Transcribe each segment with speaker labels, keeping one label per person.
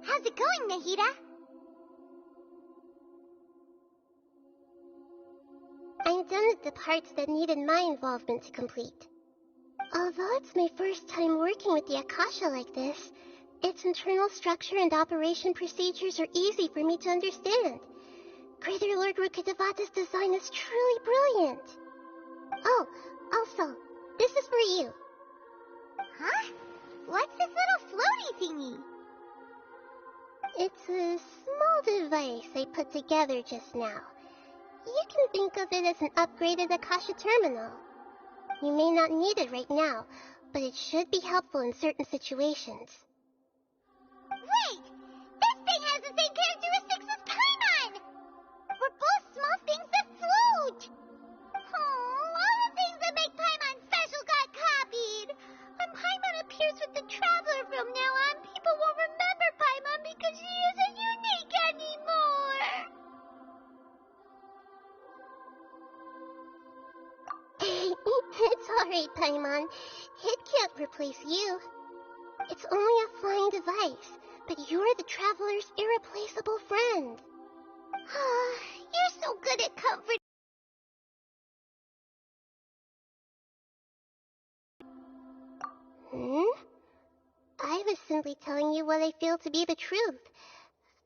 Speaker 1: How's it going, Nahida?
Speaker 2: I'm done with the parts that needed my involvement to complete. Although it's my first time working with the Akasha like this, its internal structure and operation procedures are easy for me to understand. Greater Lord Rukkhadevata's design is truly brilliant. Oh, also, this is for you.
Speaker 1: Huh? What's this little floaty thingy?
Speaker 2: It's a small device I put together just now. You can think of it as an upgraded Akasha terminal. You may not need it right now, but it should be helpful in certain situations.
Speaker 1: Wait! This thing has the same characteristics as Paimon! We're both small things that float! Oh, all the things that make Paimon special got copied! When Paimon appears with the Traveler from now on, people won't remember Paimon because she isn't unique anymore!
Speaker 2: It's alright, Paimon. It can't replace you. It's only a flying device, but you're the Traveler's irreplaceable friend.
Speaker 1: You're so good at comfort.
Speaker 2: I was simply telling you what I feel to be the truth.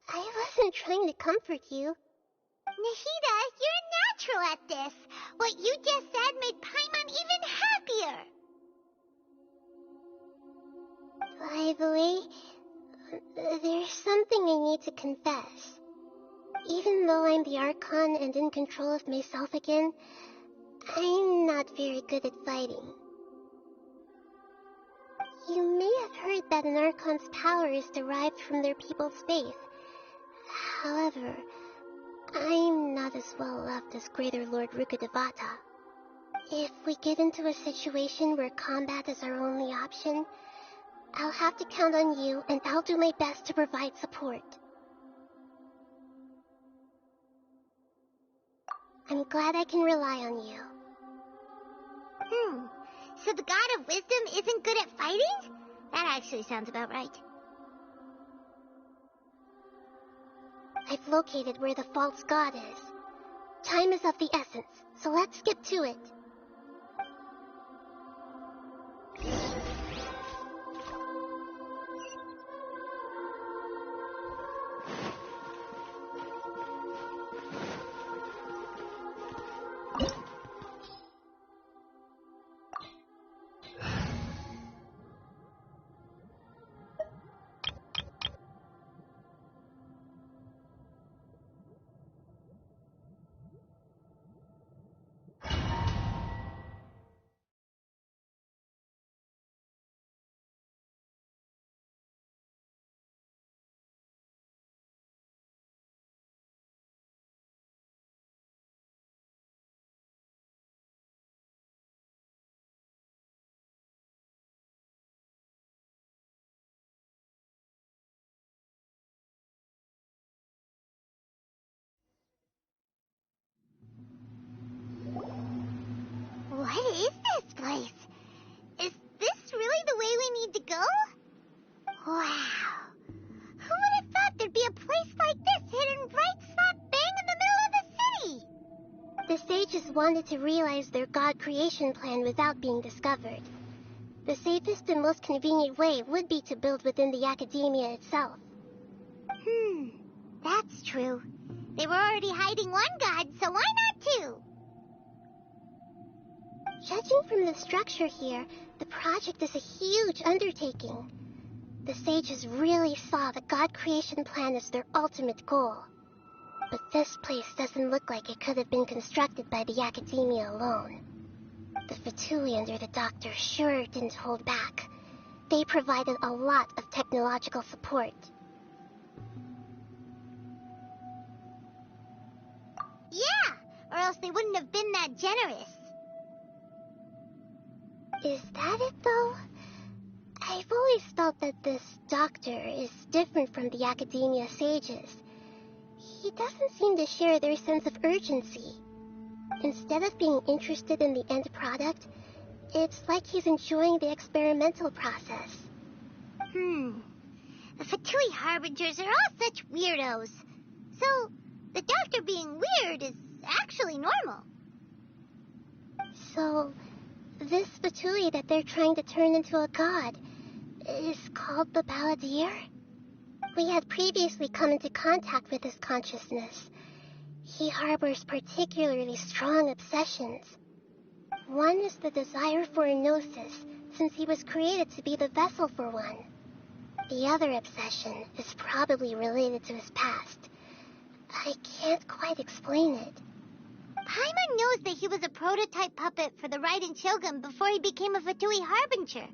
Speaker 2: I wasn't trying to comfort you.
Speaker 1: Nahida, you're a natural at this. What you just said made Paimon even happier.
Speaker 2: By the way, there's something I need to confess. Even though I'm the Archon and in control of myself again, I'm not very good at fighting. You may have heard that an Archon's power is derived from their people's faith. However, I'm not as well loved as Greater Lord Rukkhadevata. If we get into a situation where combat is our only option, I'll have to count on you, and I'll do my best to provide support. I'm glad I can rely on you.
Speaker 1: So the God of Wisdom isn't good at fighting? That actually sounds about right.
Speaker 2: I've located where the false god is. Time is of the essence, so let's get to it.
Speaker 1: What is this place? Is this really the way we need to go? Wow. Who would have thought there'd be a place like this hidden right slap bang in the middle of the city?
Speaker 2: The sages wanted to realize their god creation plan without being discovered. The safest and most convenient way would be to build within the academia itself.
Speaker 1: That's true. They were already hiding one god, so why not two?
Speaker 2: Judging from the structure here, The project is a huge undertaking. The sages really saw the God creation plan as their ultimate goal. But this place doesn't look like it could have been constructed by the academia alone. The Fatui under the Doctor sure didn't hold back. They provided a lot of technological support.
Speaker 1: Yeah, or else they wouldn't have been that generous.
Speaker 2: Is that it, though? I've always felt that this Doctor is different from the academia sages. He doesn't seem to share their sense of urgency. Instead of being interested in the end product, it's like he's enjoying the experimental process.
Speaker 1: The Fatui Harbingers are all such weirdos. So, the Doctor being weird is actually normal.
Speaker 2: So, this Fatui that they're trying to turn into a god is called the Balladeer? We had previously come into contact with his consciousness. He harbors particularly strong obsessions. One is the desire for a gnosis, since he was created to be the vessel for one. The other obsession is probably related to his past. I can't quite explain it.
Speaker 1: Paimon knows that he was a prototype puppet for the Raiden Shogun before he became a Fatui Harbinger.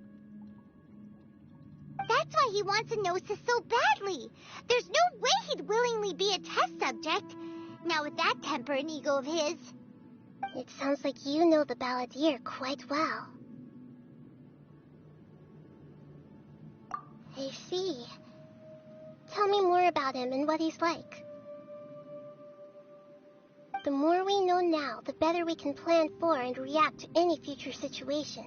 Speaker 1: That's why he wants a gnosis so badly. There's no way he'd willingly be a test subject. Now with that temper and ego of his.
Speaker 2: It sounds like you know the Balladeer quite well. I see. Tell me more about him and what he's like. The more we know now, the better we can plan for and react to any future situation.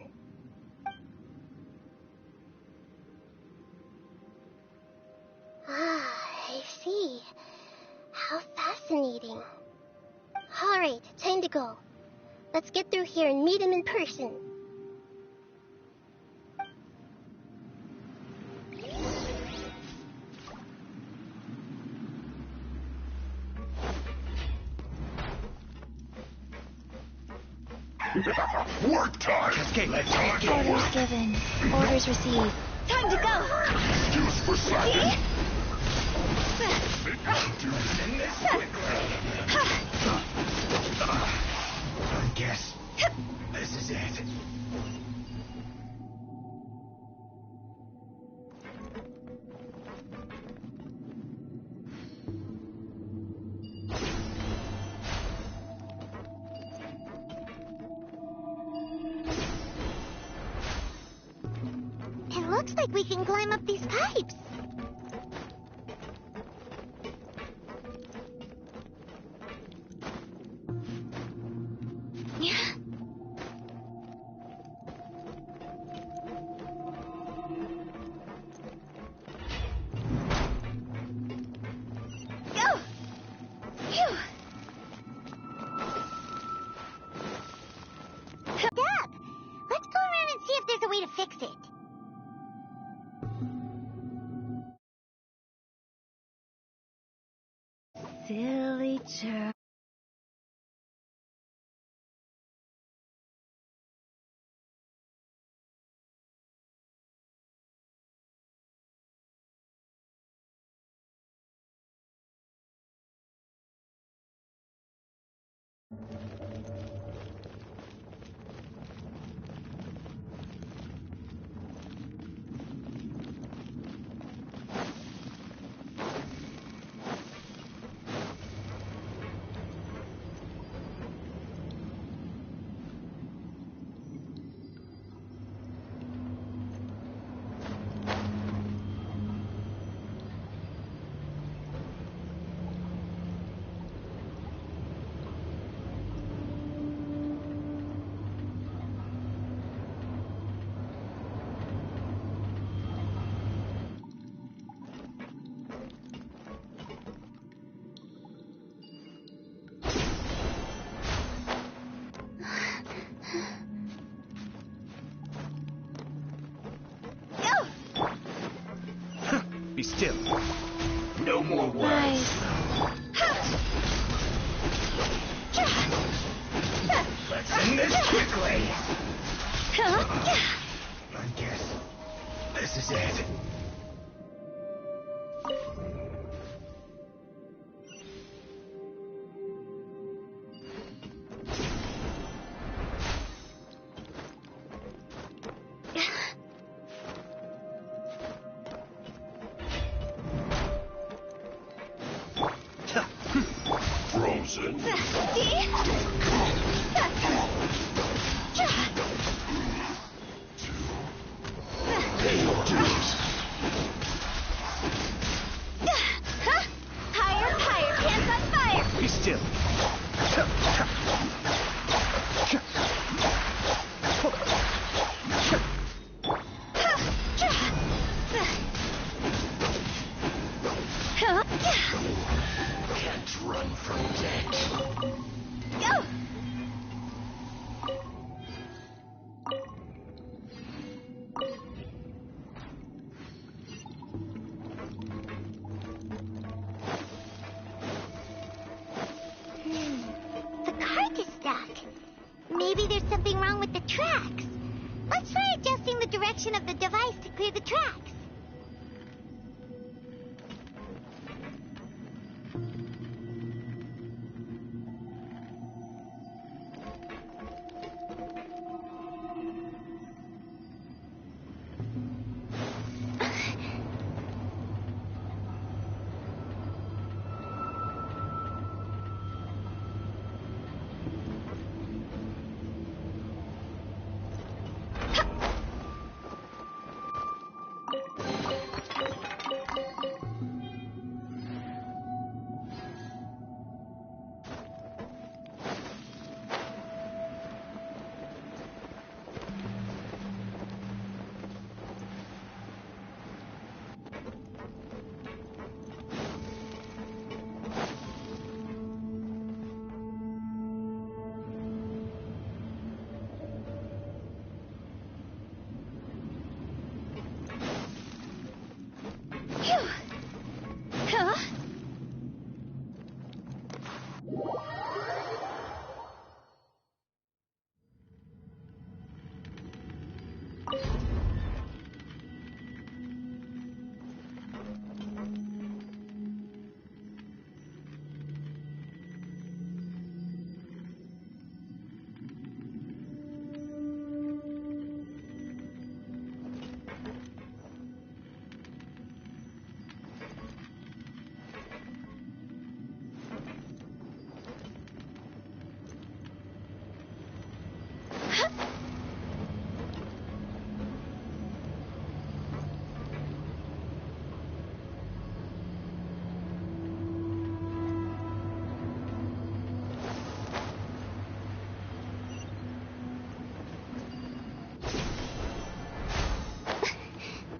Speaker 2: Ah, I see. How fascinating. Alright, time to go. Let's get through here and meet him in person.
Speaker 3: Work time!
Speaker 4: Cascade.
Speaker 3: Let's get
Speaker 5: Orders given. Orders received.
Speaker 1: Time to go!
Speaker 3: Excuse for slacking.
Speaker 4: Do this quickly. I guess this is it.
Speaker 1: It looks like we can climb up these pipes. Go! Phew! Up! Let's go around and see if there's a way to fix it.
Speaker 5: Silly church.
Speaker 4: Be still. No more words.
Speaker 5: Nice.
Speaker 4: Let's end this quickly. This is it.
Speaker 3: Frozen. Pay your dues.
Speaker 1: Higher, higher, pants on fire!
Speaker 4: Be still.
Speaker 3: Can't run from death.
Speaker 1: Go! The cart is stuck. Maybe there's something wrong with the tracks. Let's try adjusting the direction of the device to clear the tracks. Phew. Huh?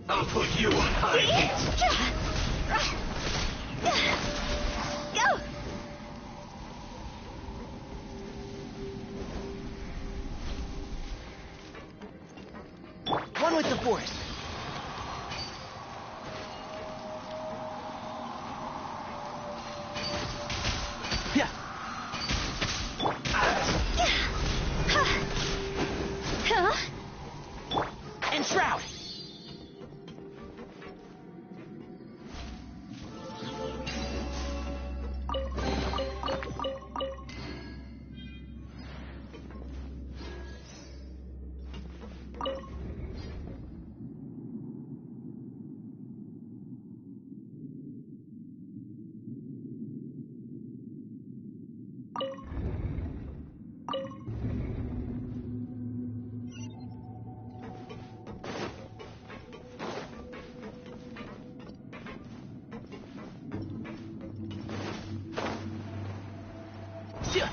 Speaker 4: I'll put you on high heat.
Speaker 1: Go!
Speaker 4: One with the force. Yeah.
Speaker 1: Huh?
Speaker 4: And shroud. Yeah.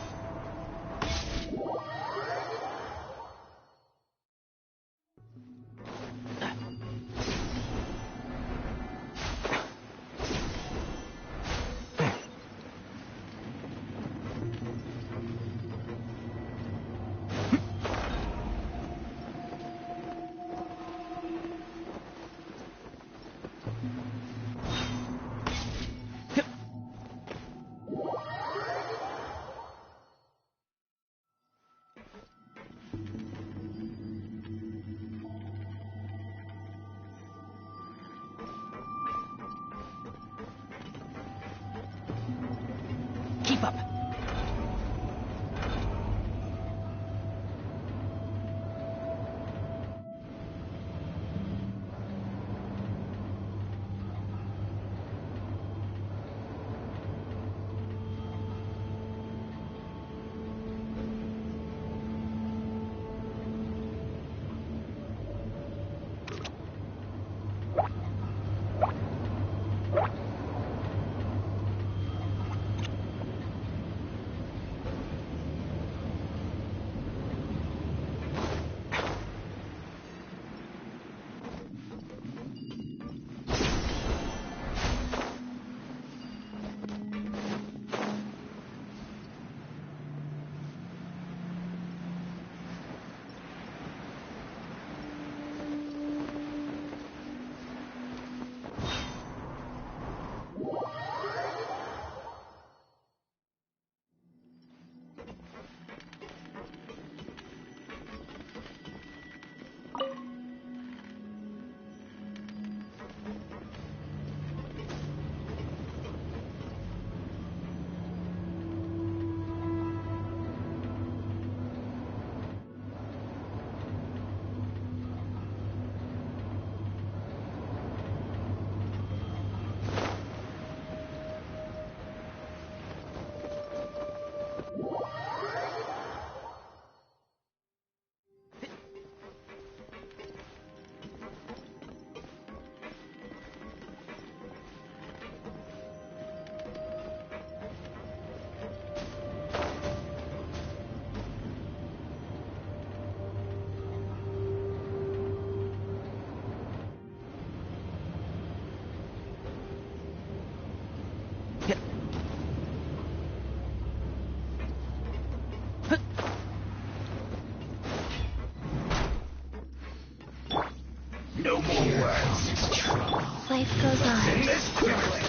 Speaker 5: Life goes on.
Speaker 4: In this quickly.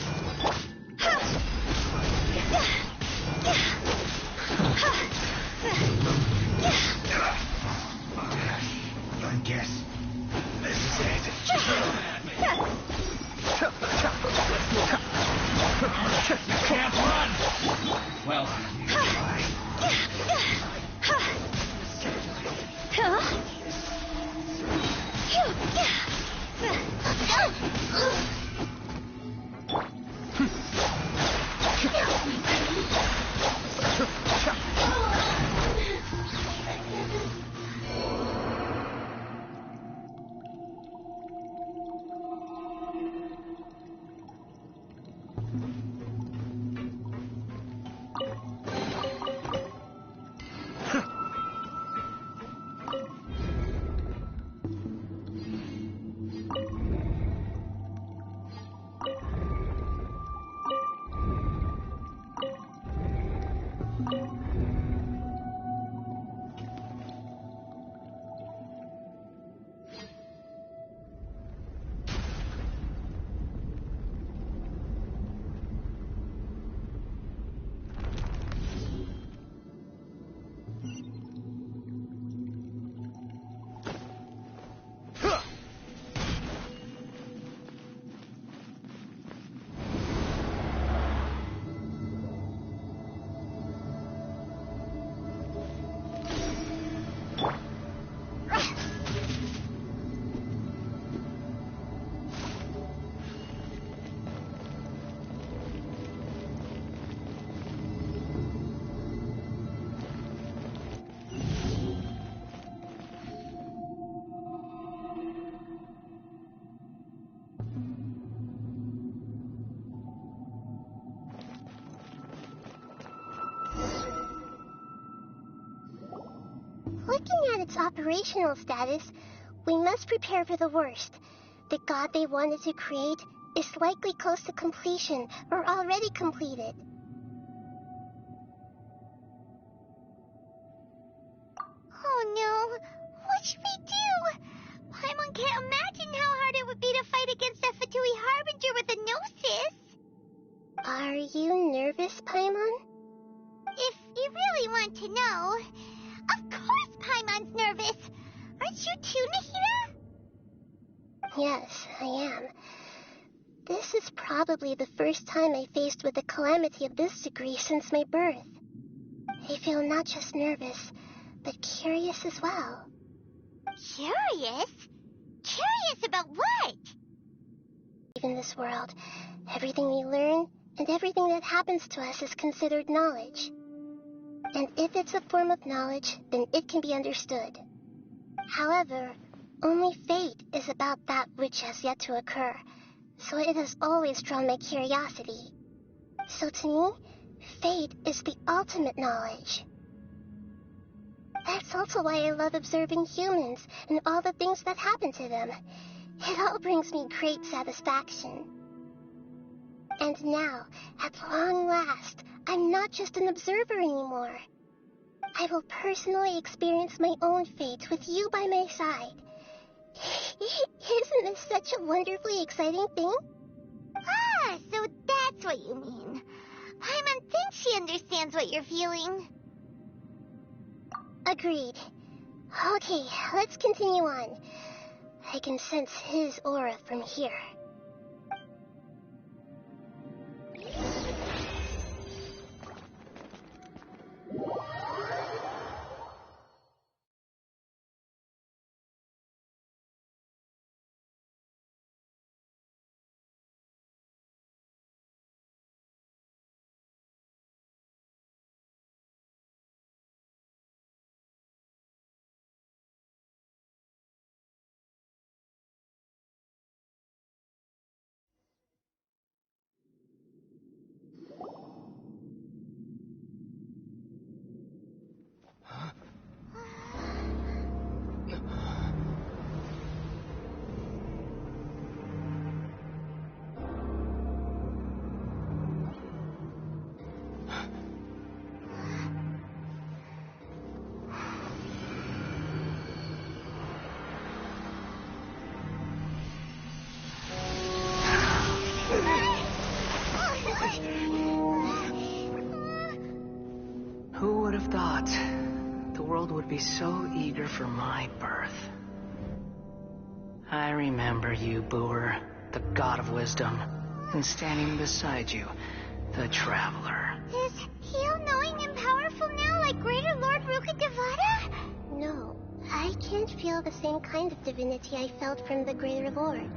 Speaker 4: I guess this is it. You can't run. Well, try.
Speaker 2: Looking at its operational status, we must prepare for the worst. The god they wanted to create is likely close to completion or already completed.
Speaker 1: Oh no, what should we do? Paimon can't imagine how hard it would be to fight against a Fatui Harbinger with a Gnosis.
Speaker 2: Are you nervous, Paimon?
Speaker 1: If you really want to know, of course Paimon's nervous. Aren't you too, Nahida?
Speaker 2: Yes, I am. This is probably the first time I faced with a calamity of this degree since my birth. I feel not just nervous, but curious as well.
Speaker 1: Curious? Curious about what?
Speaker 2: In this world, everything we learn and everything that happens to us is considered knowledge. And if it's a form of knowledge, then it can be understood. However, only fate is about that which has yet to occur, so it has always drawn my curiosity. So to me, fate is the ultimate knowledge. That's also why I love observing humans and all the things that happen to them. It all brings me great satisfaction. And now, at long last, I'm not just an observer anymore. I will personally experience my own fate with you by my side. Isn't this such a wonderfully exciting thing?
Speaker 1: Ah, so that's what you mean. Paimon thinks she understands what you're feeling.
Speaker 2: Agreed. Okay, let's continue on. I can sense his aura from here.
Speaker 6: have thought the world would be so eager for my birth? I remember you, Booer, the god of wisdom, and standing beside you, the traveler.
Speaker 1: Is he all-knowing and powerful now, like Greater Lord Rukkhadevata?
Speaker 2: No, I can't feel the same kind of divinity I felt from the Greater Lord.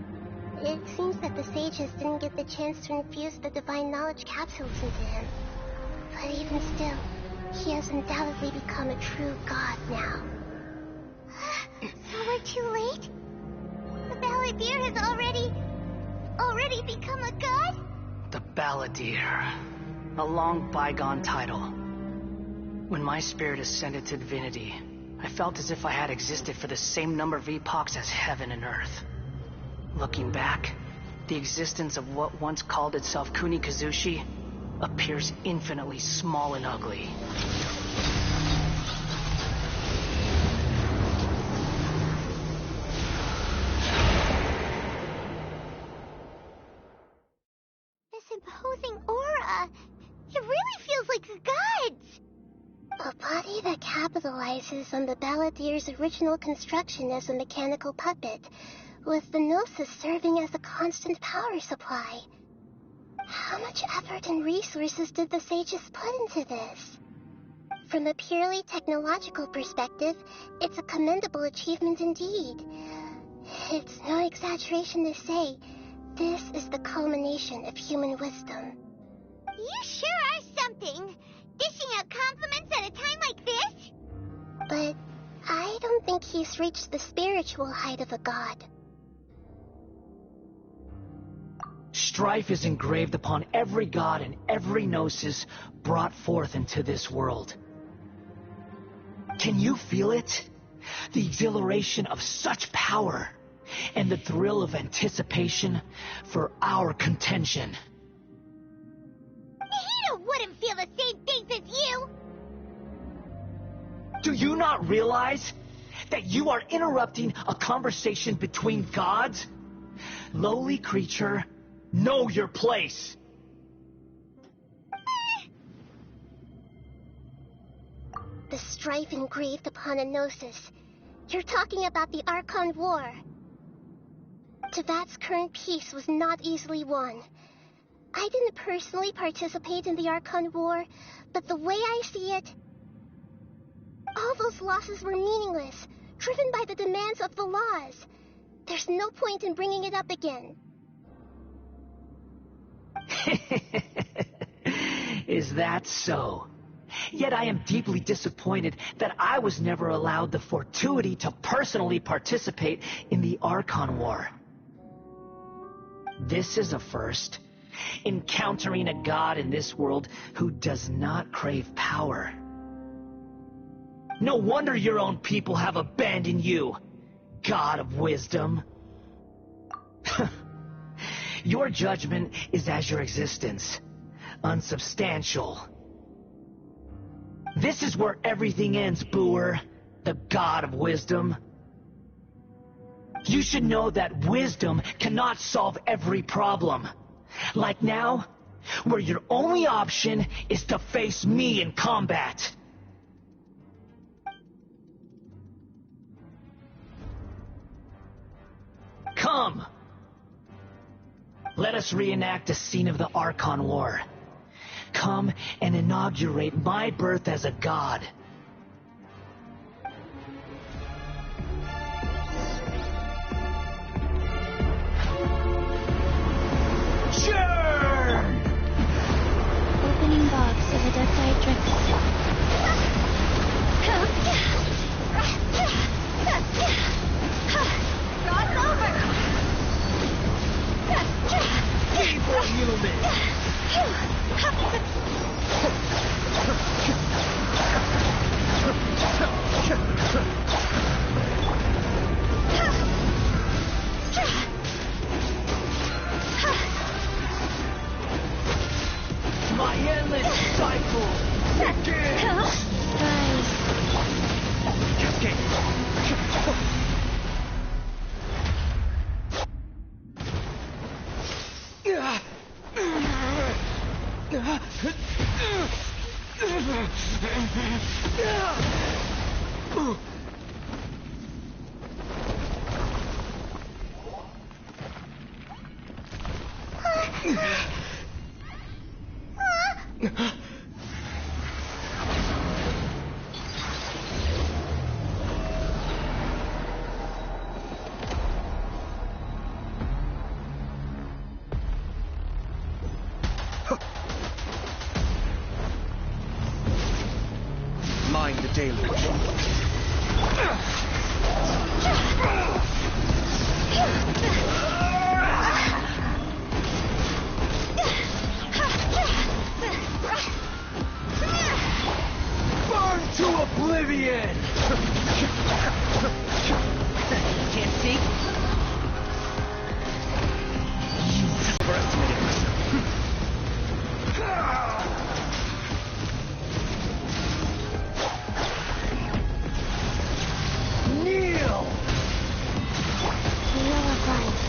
Speaker 2: It seems that the sages didn't get the chance to infuse the divine knowledge capsules into him. But even still, he has undoubtedly become a true god now.
Speaker 1: So we're too late? The Balladeer has already become a god?
Speaker 6: The Balladeer. A long bygone title. When my spirit ascended to divinity, I felt as if I had existed for the same number of epochs as heaven and earth. Looking back, the existence of what once called itself Kunikazushi appears infinitely small and ugly.
Speaker 1: This imposing aura, it really feels like the gods!
Speaker 2: A body that capitalizes on the Balladeer's original construction as a mechanical puppet, with the Gnosis serving as a constant power supply. How much effort and resources did the sages put into this? From a purely technological perspective, it's a commendable achievement indeed. It's no exaggeration to say, this is the culmination of human wisdom.
Speaker 1: You sure are something! Dishing out compliments at a time like this?
Speaker 2: But I don't think he's reached the spiritual height of a god.
Speaker 6: Strife is engraved upon every god and every gnosis brought forth into this world. Can you feel it? The exhilaration of such power, and the thrill of anticipation for our contention.
Speaker 1: Nahida wouldn't feel the same things as you!
Speaker 6: Do you not realize that you are interrupting a conversation between gods? Lowly creature, know your place.
Speaker 2: The strife engraved upon a gnosis. You're talking about the Archon War. Tevat's current peace was not easily won. I didn't personally participate in the Archon War, but the way I see it, all those losses were meaningless, driven by the demands of the laws. There's no point in bringing it up again.
Speaker 6: Is that so? Yet I am deeply disappointed that I was never allowed the fortuity to personally participate in the Archon War. This is a first. Encountering a god in this world who does not crave power. No wonder your own people have abandoned you, god of wisdom. Your judgment is as your existence, unsubstantial. This is where everything ends, Booer, the god of wisdom. You should know that wisdom cannot solve every problem. Like now, where your only option is to face me in combat. Come! Let us reenact a scene of the Archon War. Come and inaugurate my birth as a god. Churn!
Speaker 5: Opening box of a ductite Drexel.
Speaker 1: Cross over!
Speaker 6: Evil human!
Speaker 7: Mind the deluge. Burn to oblivion!
Speaker 6: Can't see?
Speaker 7: You overestimated myself. Kneel!
Speaker 2: Wheel of Life.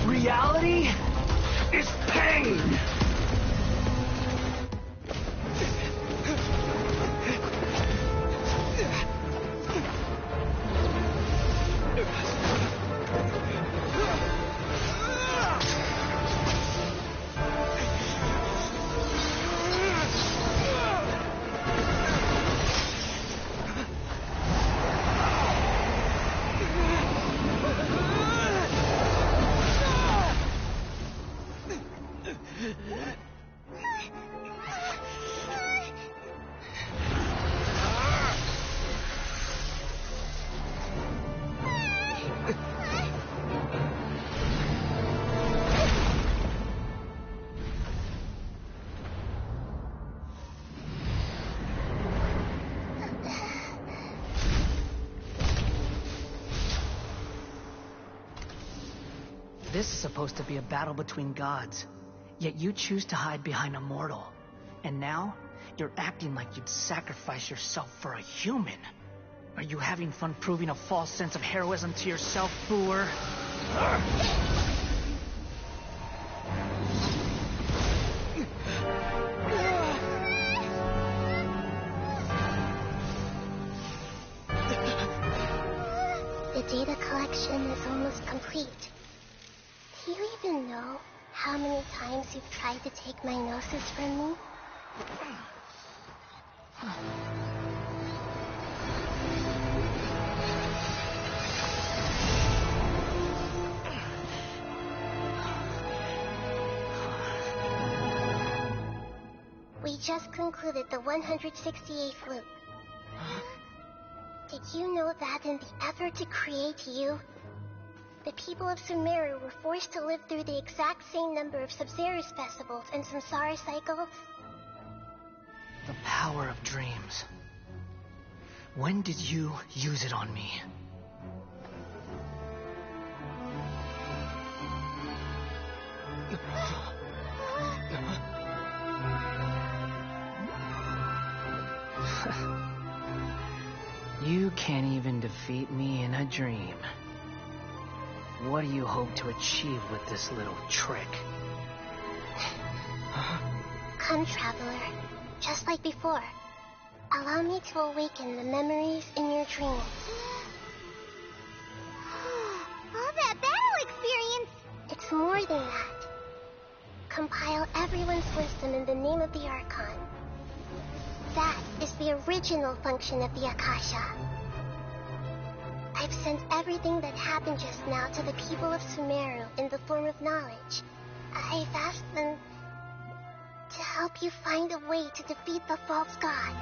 Speaker 7: Reality is pain!
Speaker 6: This is supposed to be a battle between gods, yet you choose to hide behind a mortal. And now, you're acting like you'd sacrifice yourself for a human. Are you having fun proving a false sense of heroism to yourself, Boor?
Speaker 2: The data collection is almost complete. Do you even know how many times you've tried to take my gnosis from me? We just concluded the 168th loop. Did you know that in the effort to create you, the people of Sumeru were forced to live through the exact same number of Sub-Zerus festivals and Samsara cycles?
Speaker 6: The power of dreams. When did you use it on me? You can't even defeat me in a dream. What do you hope to achieve with this little trick?
Speaker 2: Come, Traveler. Just like before. Allow me to awaken the memories in your dreams.
Speaker 1: All that battle experience!
Speaker 2: It's more than that. Compile everyone's wisdom in the name of the Archon. That is the original function of the Akasha. I've sent everything that happened just now to the people of Sumeru in the form of knowledge. I've asked them to help you find a way to defeat the false god.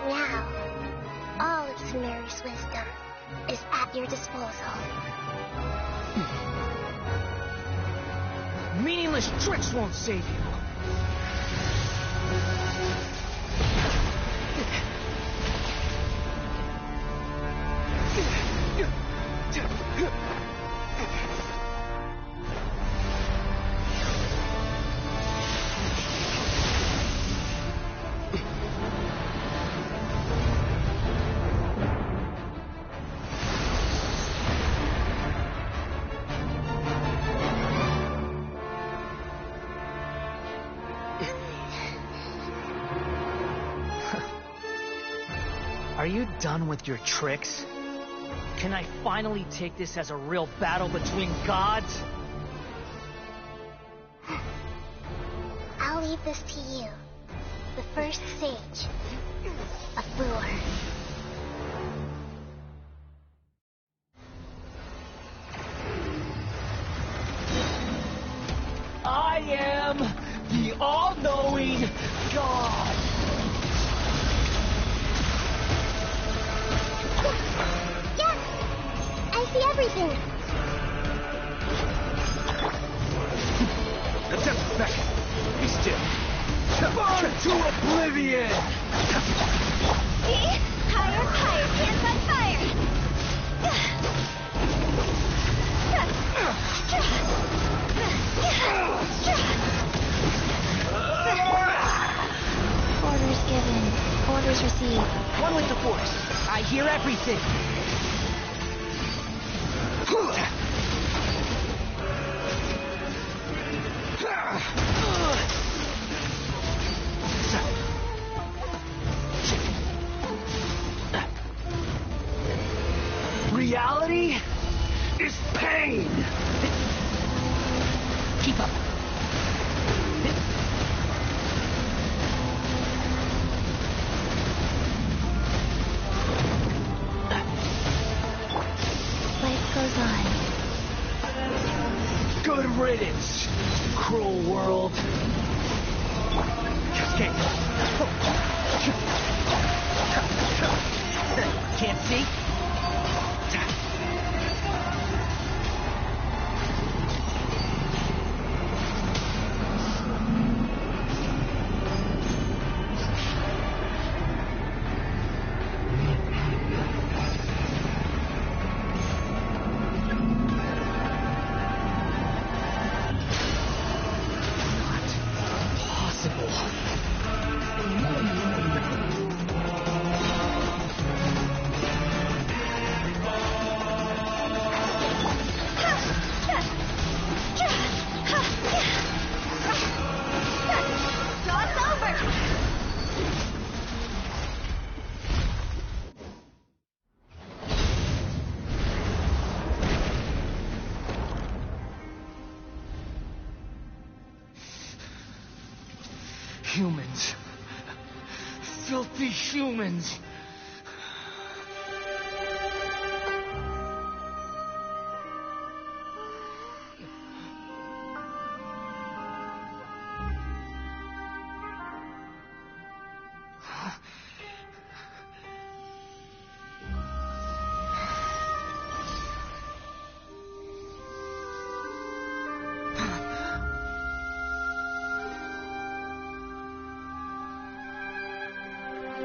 Speaker 2: Now, all of Sumeru's wisdom is at your disposal.
Speaker 6: Meaningless tricks won't save you. Are you done with your tricks? Can I finally take this as a real battle between gods?
Speaker 2: I'll leave this to you. The first sage. A fool.
Speaker 7: I am the all-knowing God.
Speaker 2: Yes! I see everything.
Speaker 7: Let's have a second. Be still. Burn to oblivion!
Speaker 1: See? Higher, higher, hands on fire!
Speaker 5: Orders given. Orders received.
Speaker 6: One with the Force. I hear everything.
Speaker 7: Reality is pain!
Speaker 6: Keep up.
Speaker 5: Life goes on.
Speaker 7: Good riddance, cruel world.
Speaker 6: Cascade. Can't see?
Speaker 7: Humans. Filthy humans.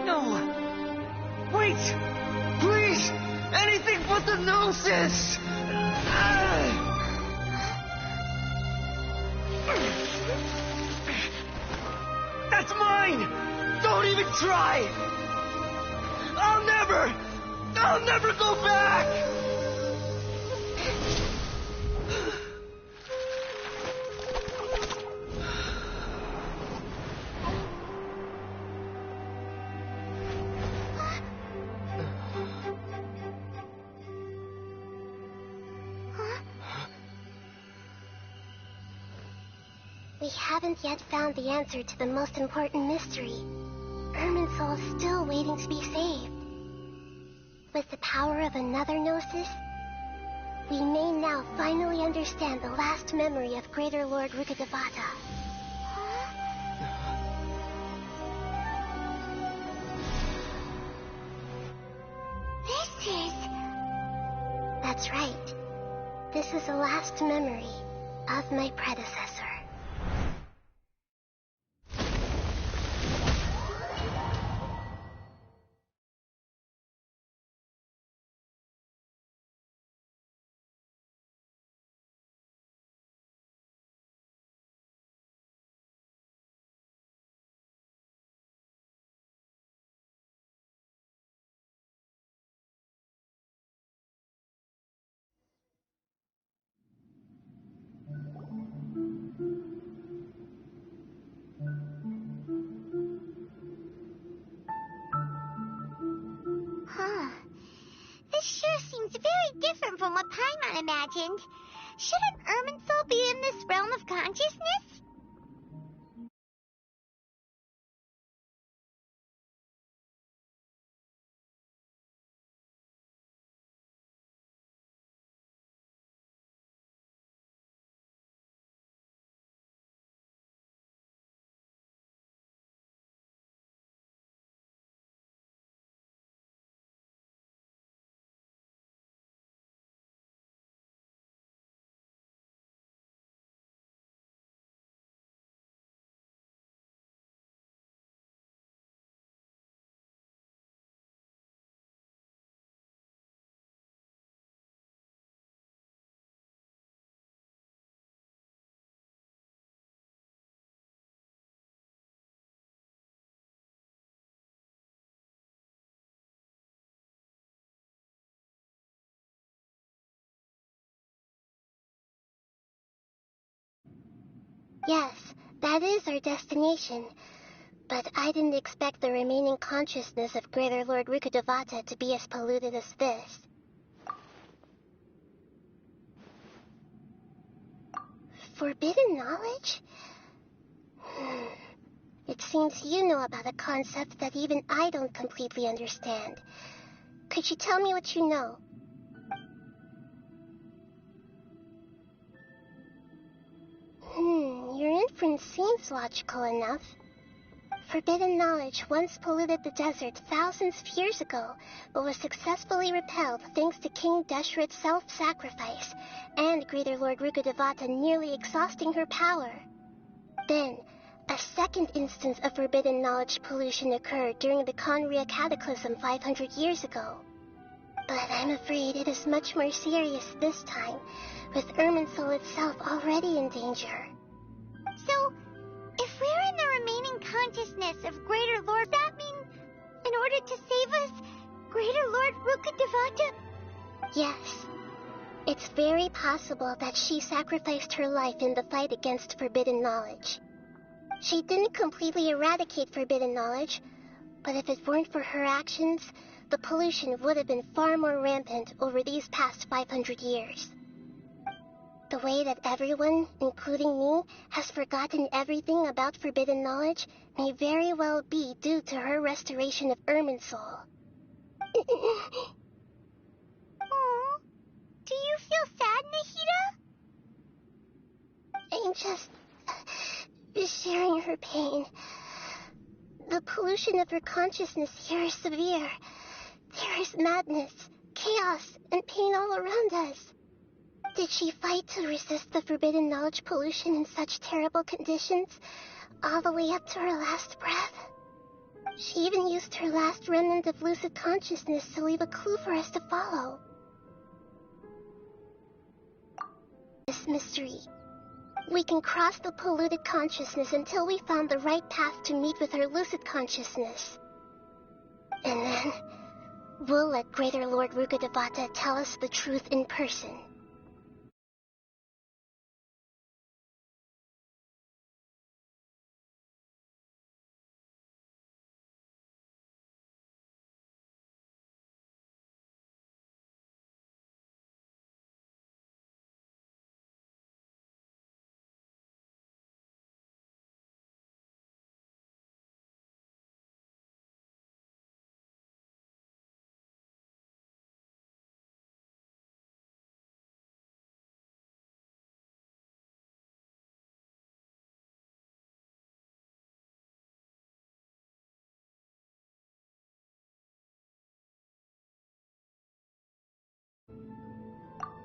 Speaker 7: No! Wait! Please! Anything but the Gnosis! That's mine! Don't even try! I'll never go back!
Speaker 2: We haven't yet found the answer to the most important mystery. Irminsul is still waiting to be saved. With the power of another Gnosis, we may now finally understand the last memory of Greater Lord Rukkhadevata.
Speaker 1: This is...
Speaker 2: That's right. This is the last memory of my predecessor.
Speaker 1: Huh. This sure seems very different from what Paimon imagined. Shouldn't Irminsul be in this realm of consciousness?
Speaker 2: Yes, that is our destination. But I didn't expect the remaining consciousness of Greater Lord Rukkhadevata to be as polluted as this. Forbidden knowledge? It seems you know about a concept that even I don't completely understand. Could you tell me what you know? Your inference seems logical enough. Forbidden knowledge once polluted the desert thousands of years ago, but was successfully repelled thanks to King Deshret's self-sacrifice, and Greater Lord Rukkhadevata nearly exhausting her power. Then, a second instance of forbidden knowledge pollution occurred during the Conria Cataclysm 500 years ago. But I'm afraid it is much more serious this time, with Irminsul itself already in danger.
Speaker 1: So, if we're in the remaining consciousness of Greater Lord, that mean, in order to save us, Greater Lord Rukkhadevata?
Speaker 2: Yes. It's very possible that she sacrificed her life in the fight against forbidden knowledge. She didn't completely eradicate forbidden knowledge, but if it weren't for her actions, the pollution would have been far more rampant over these past 500 years. The way that everyone, including me, has forgotten everything about forbidden knowledge may very well be due to her restoration of Irminsul.
Speaker 1: Aww. Do you feel sad, Nahida?
Speaker 2: I'm just sharing her pain. The pollution of her consciousness here is severe. There is madness, chaos, and pain all around us. Did she fight to resist the forbidden knowledge pollution in such terrible conditions, all the way up to her last breath? She even used her last remnant of lucid consciousness to leave a clue for us to follow. This mystery. We can cross the polluted consciousness until we found the right path to meet with our lucid consciousness. And then, we'll let Greater Lord Rukkhadevata tell us the truth in person.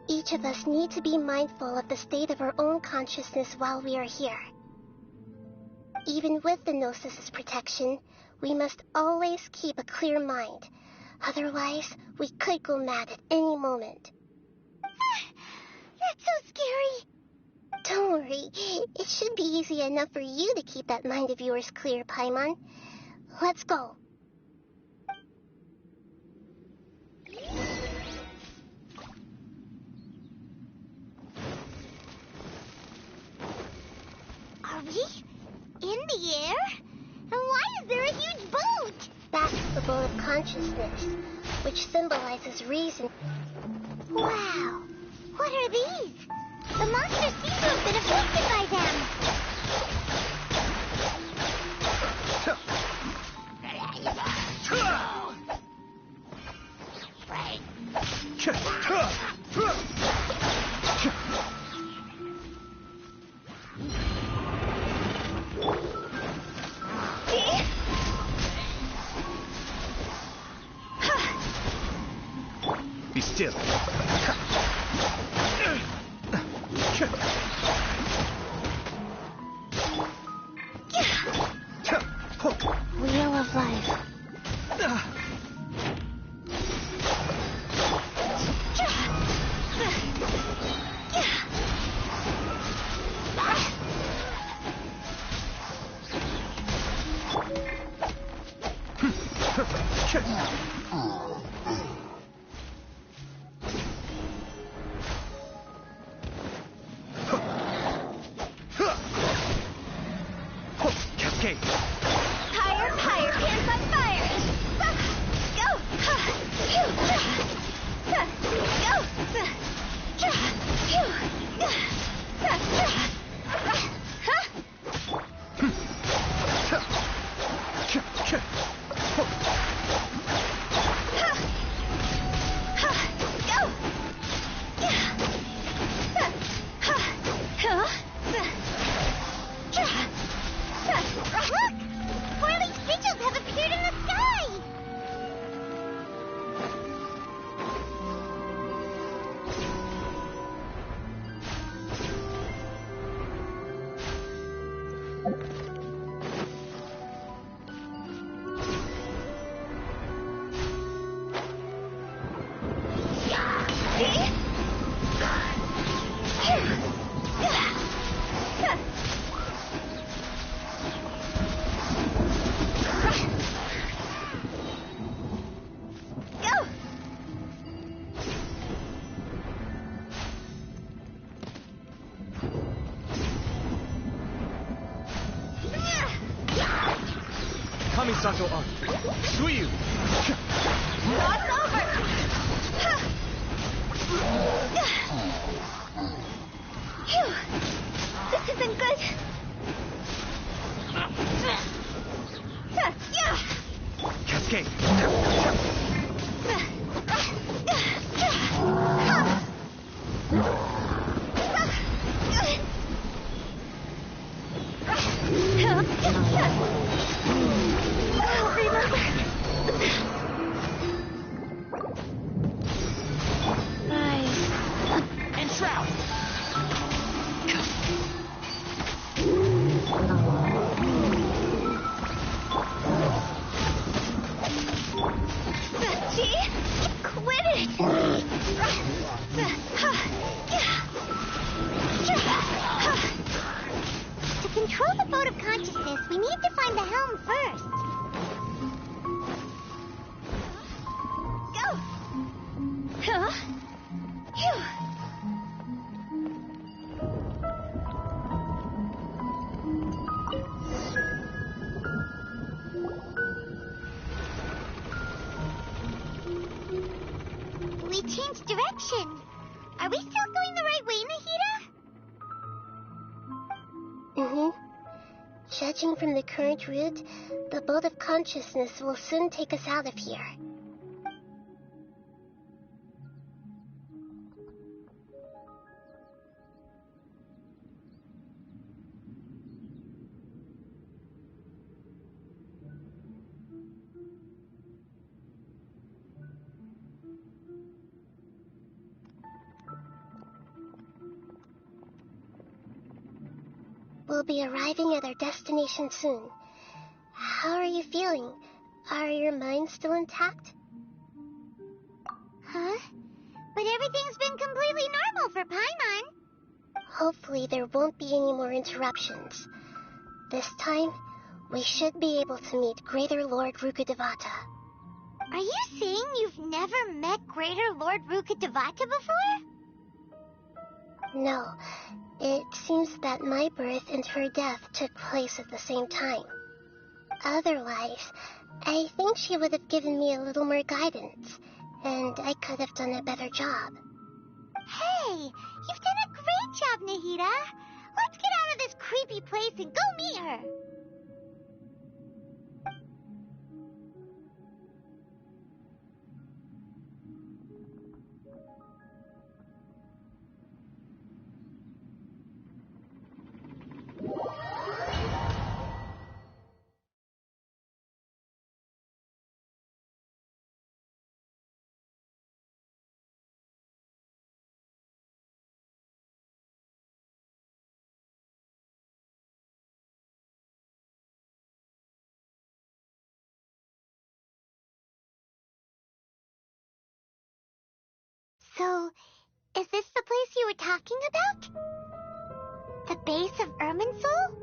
Speaker 2: Each of us need to be mindful of the state of our own consciousness while we are here. Even with the Gnosis' protection, we must always keep a clear mind. Otherwise, we could go mad at any moment.
Speaker 1: That's so scary.
Speaker 2: Don't worry, it should be easy enough for you to keep that mind of yours clear, Paimon. Let's go.
Speaker 1: are we? In the air? And why is there a huge boat?
Speaker 2: That's the boat of consciousness, which symbolizes reason.
Speaker 1: Wow. What are these? The monsters seem to have been affected by them.
Speaker 7: Be still.
Speaker 5: Wheel of life.
Speaker 7: Cascade.
Speaker 1: Higher, higher, pants on fire! Go! Look! Whirling sigils have appeared in the sky! Go!
Speaker 7: Kamisato on. Suyu.
Speaker 1: Cross over! Phew! This isn't good.
Speaker 7: Cascade.
Speaker 5: Nice.
Speaker 7: And shroud.
Speaker 1: See? Quit it! To control the boat of consciousness, we need to find the helm first. Go! Phew! We changed direction. Are we still going the right way, Nahida?
Speaker 2: Judging from the current route, the boat of consciousness will soon take us out of here. We'll be arriving at our destination soon. How are you feeling? Are your minds still intact?
Speaker 1: Huh? But everything's been completely normal for Paimon.
Speaker 2: Hopefully there won't be any more interruptions. This time, we should be able to meet Greater Lord Rukkhadevata.
Speaker 1: Are you saying you've never met Greater Lord Rukkhadevata before?
Speaker 2: No, it seems that my birth and her death took place at the same time. Otherwise, I think she would have given me a little more guidance, and I could have done a better job.
Speaker 1: Hey, you've done a great job, Nahida. Let's get out of this creepy place and go meet her. So, is this the place you were talking about? The base of Irminsul?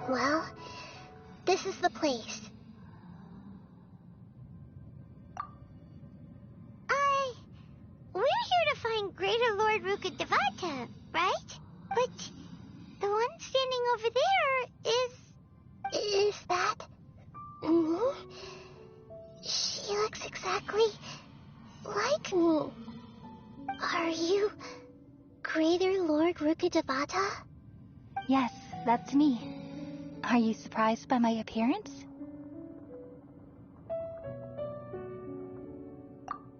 Speaker 2: Well, this is the place.
Speaker 1: We're here to find Greater Lord Rukkhadevata, right? But the one standing over there is...
Speaker 2: Is that me? She looks exactly like me. Are you Greater Lord Rukkhadevata?
Speaker 5: Yes, that's me. Are you surprised by my appearance?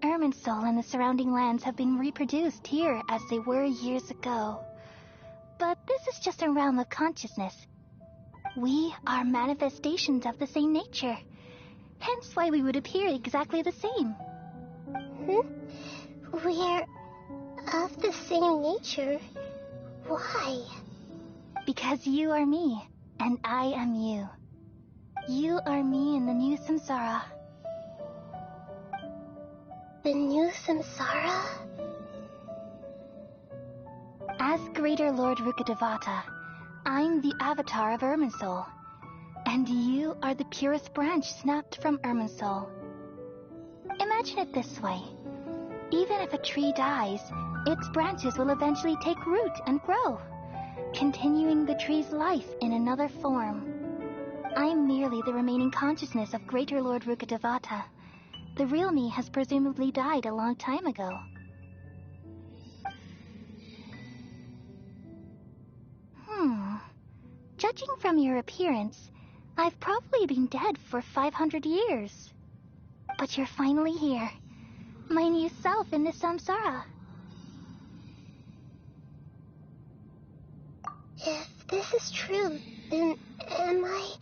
Speaker 5: Irminsul and the surrounding lands have been reproduced here as they were years ago. But this is just a realm of consciousness. We are manifestations of the same nature. Hence why we would appear exactly the same.
Speaker 2: We're of the same nature. Why?
Speaker 5: Because you are me, and I am you. You are me in the new samsara.
Speaker 2: The new samsara?
Speaker 5: As Greater Lord Rukkhadevata, I'm the avatar of Irminsul, and you are the purest branch snapped from Irminsul. Imagine it this way. Even if a tree dies, its branches will eventually take root and grow, continuing the tree's life in another form. I'm merely the remaining consciousness of Greater Lord Rukkhadevata. The real me has presumably died a long time ago. Judging from your appearance, I've probably been dead for 500 years. But you're finally here. My new self in the samsara.
Speaker 2: If this is true, then am I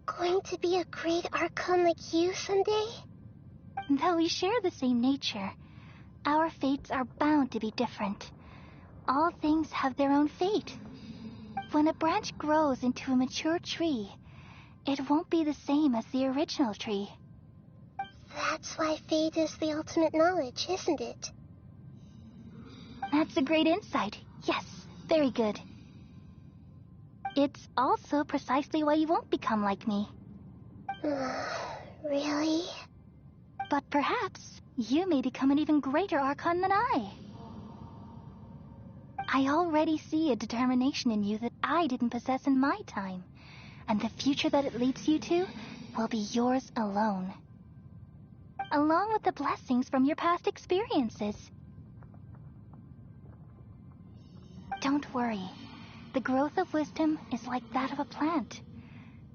Speaker 2: going to be a great archon like you someday?
Speaker 5: Though we share the same nature, our fates are bound to be different. All things have their own fate. When a branch grows into a mature tree, it won't be the same as the original tree.
Speaker 2: That's why fate is the ultimate knowledge, isn't it?
Speaker 5: That's a great insight. Yes, very good. It's also precisely why you won't become like me.
Speaker 2: Really?
Speaker 5: But perhaps you may become an even greater archon than I. I already see a determination in you that I didn't possess in my time, and the future that it leads you to will be yours alone, along with the blessings from your past experiences. Don't worry. The growth of wisdom is like that of a plant.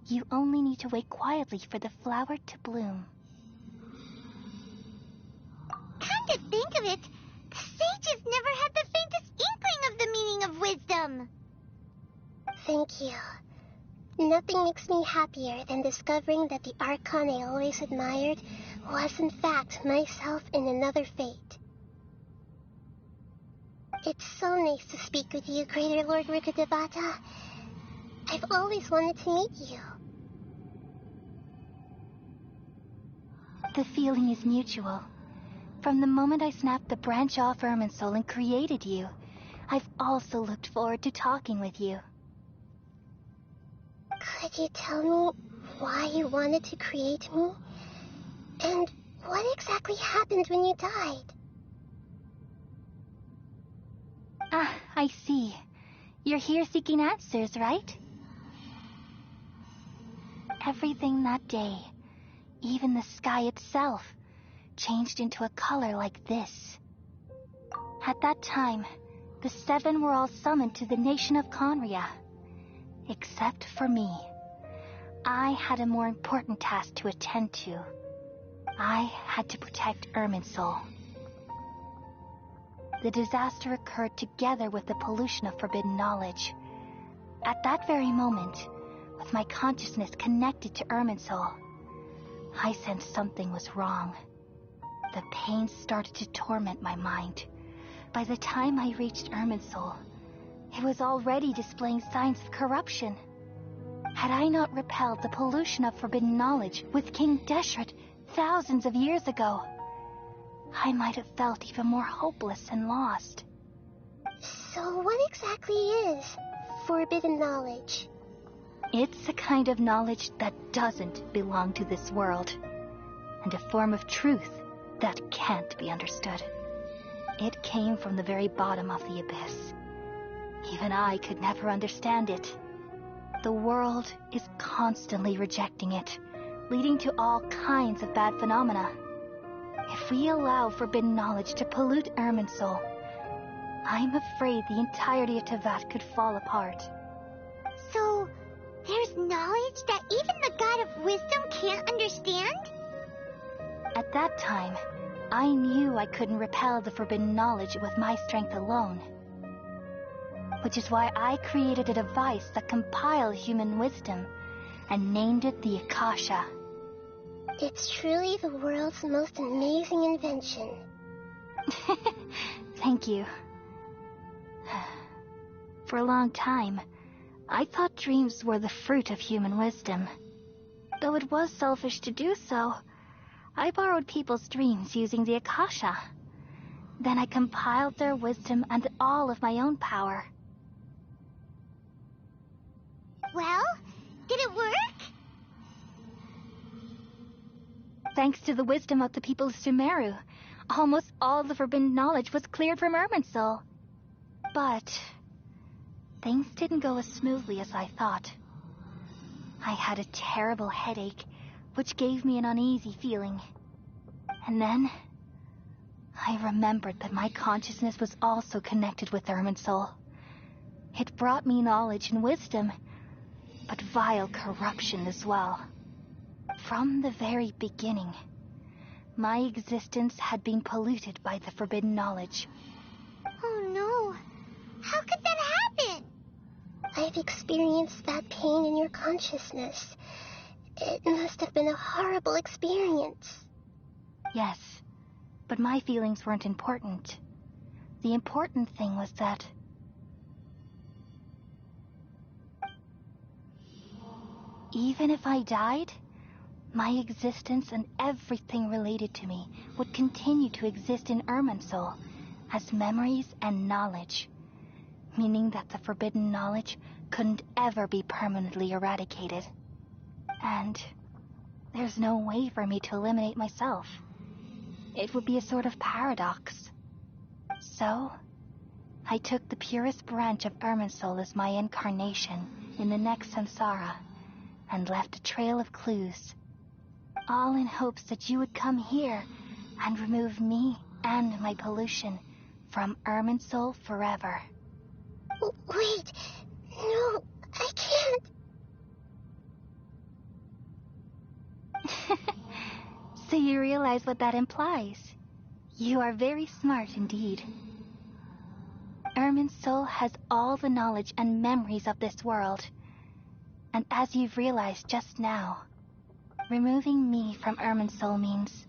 Speaker 5: You only need to wait quietly for the flower to bloom.
Speaker 1: Come to think of it, the sages never had the faintest inkling of the meaning of wisdom.
Speaker 2: Thank you. Nothing makes me happier than discovering that the archon I always admired was in fact myself in another fate. It's so nice to speak with you, Greater Lord Rukkhadevata. I've always wanted to meet you.
Speaker 5: The feeling is mutual. From the moment I snapped the branch off Irminsul and created you, I've also looked forward to talking with you.
Speaker 2: Could you tell me why you wanted to create me? And what exactly happened when you died?
Speaker 5: Ah, I see. You're here seeking answers, right? Everything that day, even the sky itself, changed into a color like this. At that time, the seven were all summoned to the nation of Conria. Except for me. I had a more important task to attend to. I had to protect Irminsul. The disaster occurred together with the pollution of forbidden knowledge. At that very moment, with my consciousness connected to Irminsul, I sensed something was wrong. The pain started to torment my mind. By the time I reached Irminsul, it was already displaying signs of corruption. Had I not repelled the pollution of forbidden knowledge with King Deshret thousands of years ago, I might have felt even more hopeless and lost.
Speaker 2: So what exactly is forbidden knowledge?
Speaker 5: It's a kind of knowledge that doesn't belong to this world, and a form of truth that can't be understood. It came from the very bottom of the abyss. Even I could never understand it. The world is constantly rejecting it, leading to all kinds of bad phenomena. If we allow forbidden knowledge to pollute Irminsul, I'm afraid the entirety of Tevat could fall apart.
Speaker 1: So, there's knowledge that even the God of Wisdom can't understand?
Speaker 5: At that time, I knew I couldn't repel the forbidden knowledge with my strength alone. Which is why I created a device that compiled human wisdom and named it the Akasha.
Speaker 2: It's truly the world's most amazing invention.
Speaker 5: Thank you. For a long time, I thought dreams were the fruit of human wisdom. Though it was selfish to do so, I borrowed people's dreams using the Akasha. Then I compiled their wisdom and all of my own power.
Speaker 1: Well, did it work?
Speaker 5: Thanks to the wisdom of the people of Sumeru, almost all the forbidden knowledge was cleared from Irminsul. But things didn't go as smoothly as I thought. I had a terrible headache, which gave me an uneasy feeling. And then I remembered that my consciousness was also connected with Irminsul. It brought me knowledge and wisdom, but vile corruption as well. From the very beginning, my existence had been polluted by the forbidden knowledge.
Speaker 1: Oh no. How could that happen?
Speaker 2: I've experienced that pain in your consciousness. It must have been a horrible experience.
Speaker 5: Yes, but my feelings weren't important. The important thing was that even if I died, my existence and everything related to me would continue to exist in Irminsul as memories and knowledge, meaning that the forbidden knowledge couldn't ever be permanently eradicated. And there's no way for me to eliminate myself. It would be a sort of paradox. So, I took the purest branch of Irminsul as my incarnation in the next samsara, and left a trail of clues, all in hopes that you would come here and remove me and my pollution from Irminsul forever.
Speaker 2: Wait, no, I can't.
Speaker 5: So you realize what that implies. You are very smart indeed. Irminsul has all the knowledge and memories of this world. And as you've realized just now, removing me from Irminsul means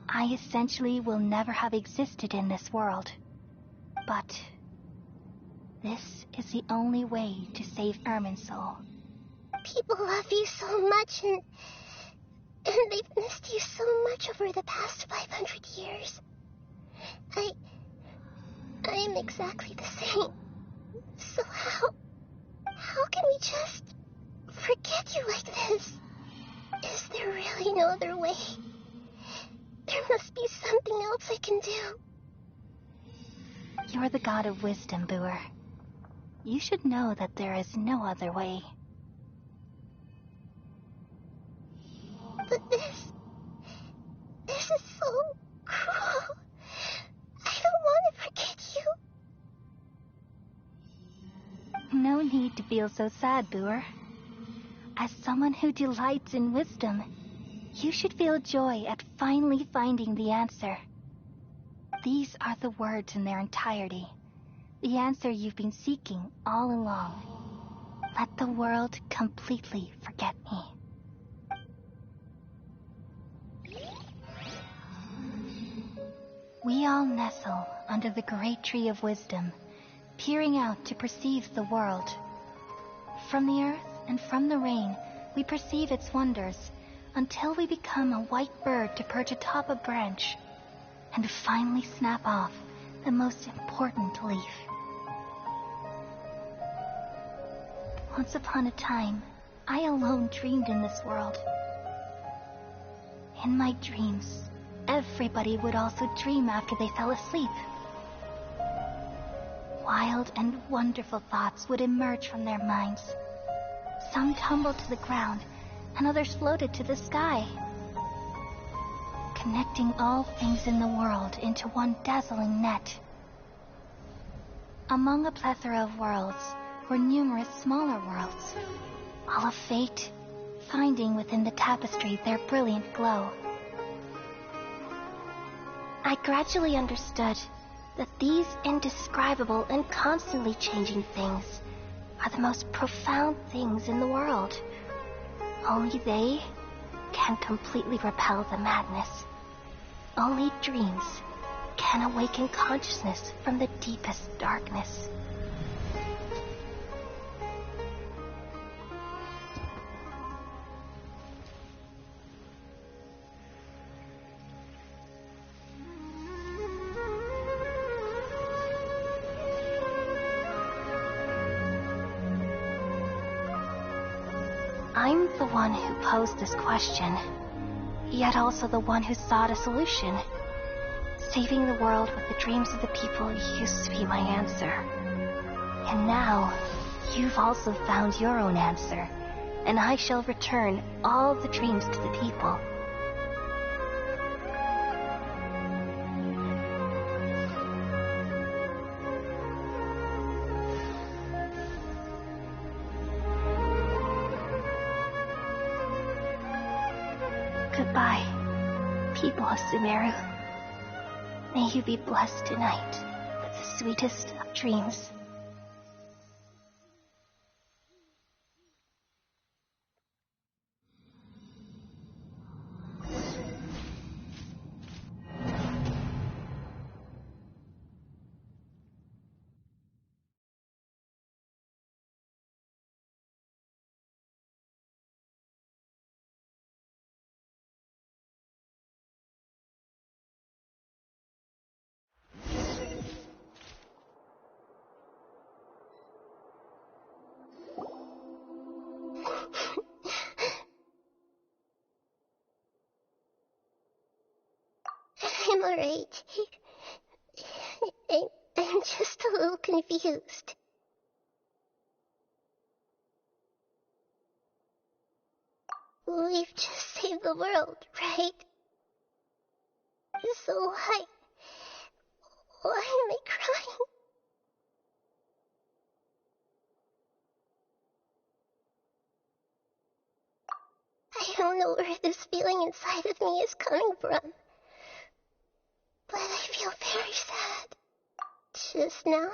Speaker 5: I essentially will never have existed in this world. But this is the only way to save Irminsul.
Speaker 2: People love you so much, and they've missed you so much over the past 500 years. I am exactly the same. So how can we just forget you like this? Is there really no other way? There must be something else I can do.
Speaker 5: You're the god of wisdom, Booer. You should know that there is no other way.
Speaker 2: But this is so cruel. I don't want to forget you.
Speaker 5: No need to feel so sad, Booer. As someone who delights in wisdom, you should feel joy at finally finding the answer. These are the words in their entirety. The answer you've been seeking all along. Let the world completely forget me. We all nestle under the great tree of wisdom, peering out to perceive the world. From the earth and from the rain, we perceive its wonders, until we become a white bird to perch atop a branch, and finally snap off the most important leaf. Once upon a time, I alone dreamed in this world. In my dreams, everybody would also dream after they fell asleep. Wild and wonderful thoughts would emerge from their minds. Some tumbled to the ground, and others floated to the sky, connecting all things in the world into one dazzling net. Among a plethora of worlds were numerous smaller worlds, all of fate, finding within the tapestry their brilliant glow. I gradually understood that these indescribable and constantly changing things are the most profound things in the world. Only they can completely repel the madness. Only dreams can awaken consciousness from the deepest darkness. I'm the one who posed this question, yet also the one who sought a solution. Saving the world with the dreams of the people used to be my answer. And now, you've also found your own answer, and I shall return all the dreams to the people. Goodbye, people of Sumeru. May you be blessed tonight with the sweetest of dreams.
Speaker 2: I'm alright. I'm just a little confused. We've just saved the world, right? So why am I crying? I don't know where this feeling inside of me is coming from, but I feel very sad. Just now,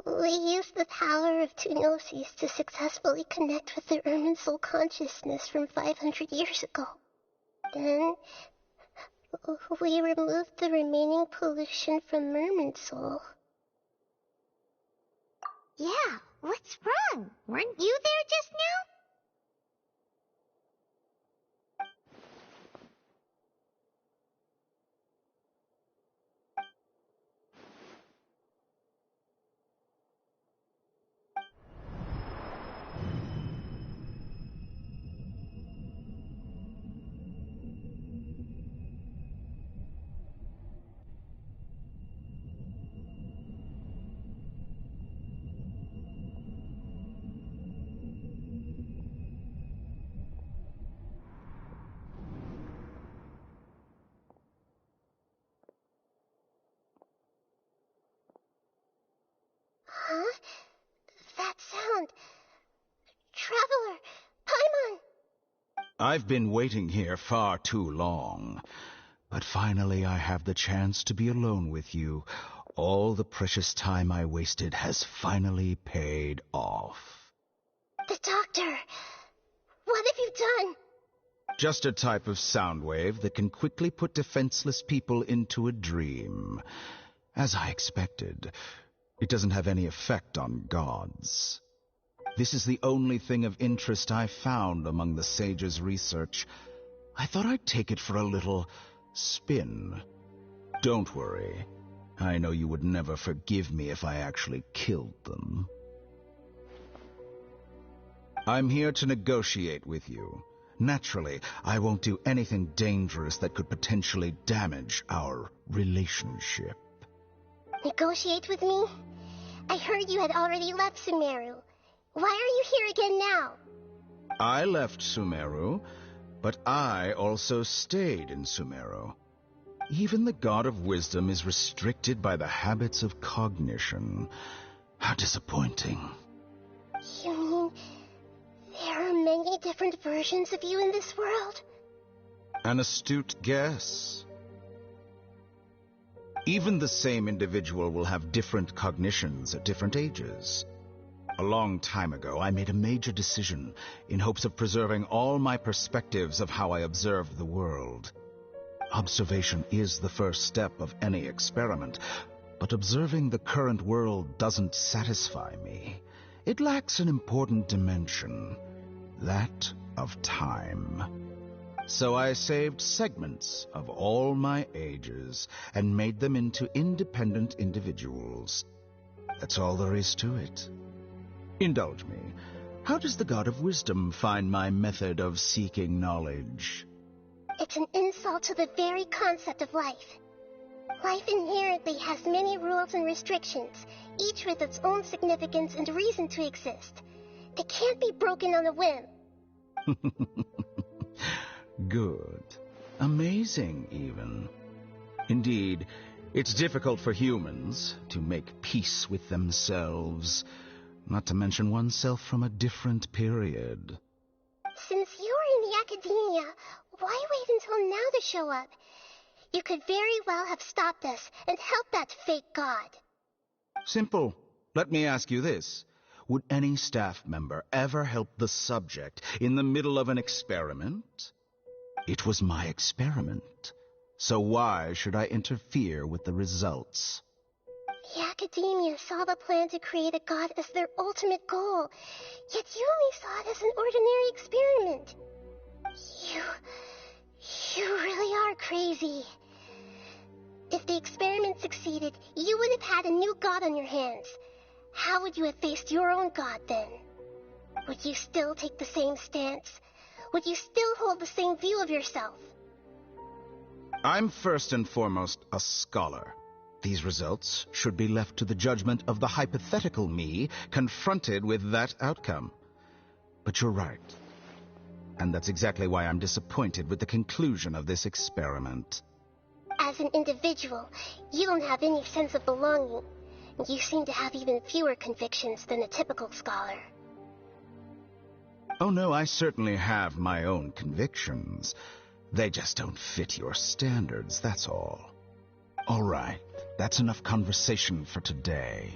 Speaker 2: we used the power of two gnosis to successfully connect with the Irminsul consciousness from 500 years ago. Then, We removed the remaining pollution from Merman Soul.
Speaker 1: Yeah, what's wrong? Weren't you there just now?
Speaker 2: Huh? That sound. Traveler! Paimon!
Speaker 4: I've been waiting here far too long. But finally I have the chance to be alone with you. All the precious time I wasted has finally paid off.
Speaker 2: The doctor! What have you done?
Speaker 4: Just a type of sound wave that can quickly put defenseless people into a dream. As I expected, it doesn't have any effect on gods. This is the only thing of interest I found among the sage's research. I thought I'd take it for a little spin. Don't worry. I know you would never forgive me if I actually killed them. I'm here to negotiate with you. Naturally, I won't do anything dangerous that could potentially damage our relationship.
Speaker 2: Negotiate with me? I heard you had already left Sumeru. Why are you here again now?
Speaker 4: I left Sumeru, but I also stayed in Sumeru. Even the God of Wisdom is restricted by the habits of cognition. How disappointing.
Speaker 2: You mean there are many different versions of you in this world?
Speaker 4: An astute guess. Even the same individual will have different cognitions at different ages. A long time ago, I made a major decision in hopes of preserving all my perspectives of how I observed the world. Observation is the first step of any experiment, but observing the current world doesn't satisfy me. It lacks an important dimension, that of time. So I saved segments of all my ages and made them into independent individuals. That's all there is to it. Indulge me. How does the God of Wisdom find my method of seeking knowledge?
Speaker 2: It's an insult to the very concept of life. Life inherently has many rules and restrictions, each with its own significance and reason to exist. They can't be broken on a whim.
Speaker 4: Good. Amazing, even. Indeed, it's difficult for humans to make peace with themselves, not to mention oneself from a different period.
Speaker 2: Since you're in the academia, why wait until now to show up? You could very well have stopped us and helped that fake god.
Speaker 4: Simple. Let me ask you this. Would any staff member ever help the subject in the middle of an experiment? It was my experiment. So why should I interfere with the results?
Speaker 2: The academia saw the plan to create a god as their ultimate goal, yet you only saw it as an ordinary experiment. You really are crazy. If the experiment succeeded, you would have had a new god on your hands. How would you have faced your own god then? Would you still take the same stance? Would you still hold the same view of yourself?
Speaker 4: I'm first and foremost a scholar. These results should be left to the judgment of the hypothetical me confronted with that outcome. But you're right. And that's exactly why I'm disappointed with the conclusion of this experiment.
Speaker 2: As an individual, you don't have any sense of belonging. You seem to have even fewer convictions than a typical scholar.
Speaker 4: Oh no, I certainly have my own convictions. They just don't fit your standards, that's all. All right, that's enough conversation for today.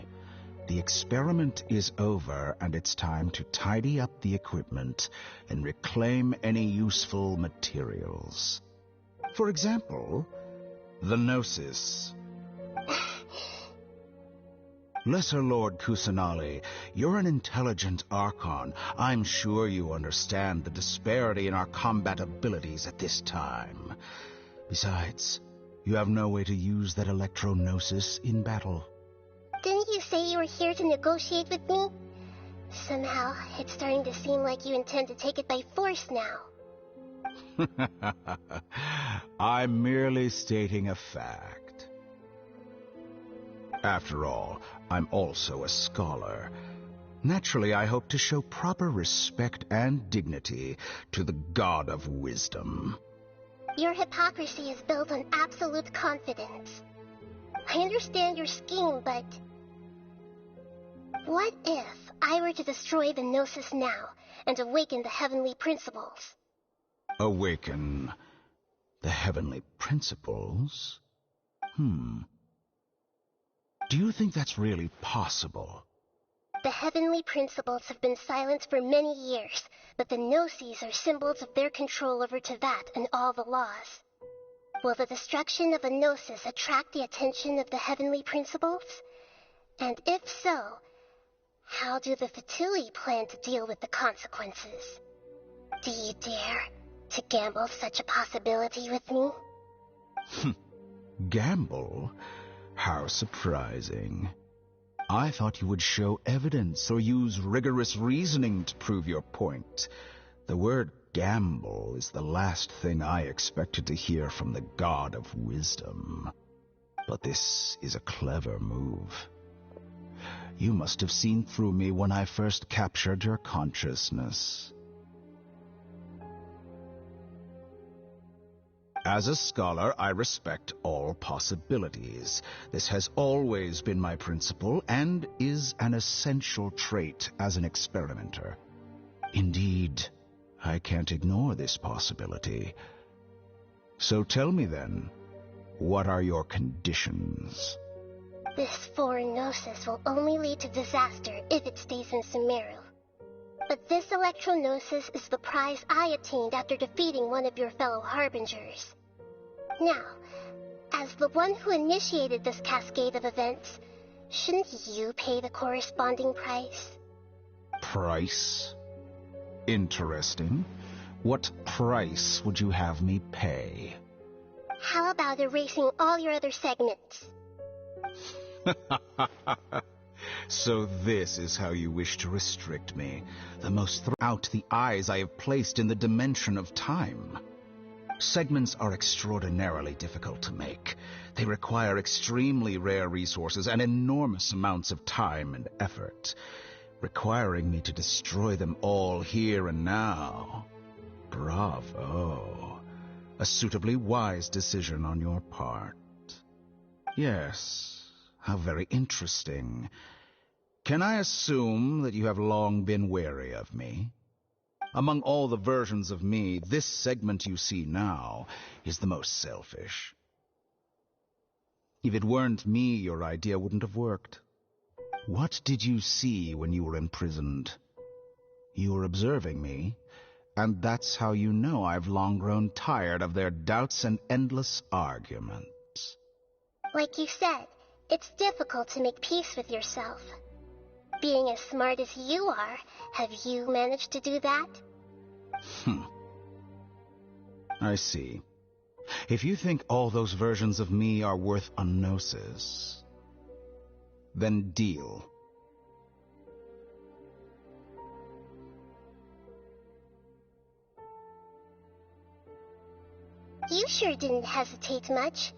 Speaker 4: The experiment is over, and it's time to tidy up the equipment and reclaim any useful materials. For example, the Gnosis. Lesser Lord Kusanali, you're an intelligent Archon. I'm sure you understand the disparity in our combat abilities at this time. Besides, you have no way to use that Electro-Gnosis in battle.
Speaker 2: Didn't you say you were here to negotiate with me? Somehow, it's starting to seem like you intend to take it by force now.
Speaker 4: I'm merely stating a fact. After all, I'm also a scholar. Naturally, I hope to show proper respect and dignity to the God of Wisdom.
Speaker 2: Your hypocrisy is built on absolute confidence. I understand your scheme, but... what if I were to destroy the Gnosis now and awaken the heavenly principles?
Speaker 4: Awaken the heavenly principles? Do you think that's really possible?
Speaker 2: The heavenly principles have been silent for many years, but the Gnosis are symbols of their control over Teyvat and all the laws. Will the destruction of a Gnosis attract the attention of the heavenly principles? And if so, how do the Fatui plan to deal with the consequences? Do you dare to gamble such a possibility with me?
Speaker 4: Gamble? How surprising. I thought you would show evidence or use rigorous reasoning to prove your point. The word gamble is the last thing I expected to hear from the God of Wisdom. But this is a clever move. You must have seen through me when I first captured your consciousness. As a scholar, I respect all possibilities. This has always been my principle and is an essential trait as an experimenter. Indeed, I can't ignore this possibility. So tell me then, what are your conditions?
Speaker 2: This foreign Gnosis will only lead to disaster if it stays in Sumeru. But this Electro-Gnosis is the prize I attained after defeating one of your fellow Harbingers. Now, as the one who initiated this cascade of events, shouldn't you pay the corresponding price?
Speaker 4: Price? Interesting. What price would you have me pay?
Speaker 2: How about erasing all your other segments?
Speaker 4: So this is how you wish to restrict me. The most out the eyes I have placed in the dimension of time. Segments are extraordinarily difficult to make. They require extremely rare resources and enormous amounts of time and effort, requiring me to destroy them all here and now. Bravo. A suitably wise decision on your part. Yes, how very interesting. Can I assume that you have long been wary of me? Among all the versions of me, this segment you see now is the most selfish. If it weren't me, your idea wouldn't have worked. What did you see when you were imprisoned? You were observing me, and that's how you know I've long grown tired of their doubts and endless arguments.
Speaker 2: Like you said, it's difficult to make peace with yourself. Being as smart as you are, have you managed to do that?
Speaker 4: I see. If you think all those versions of me are worth a gnosis, then deal.
Speaker 2: You sure didn't hesitate much.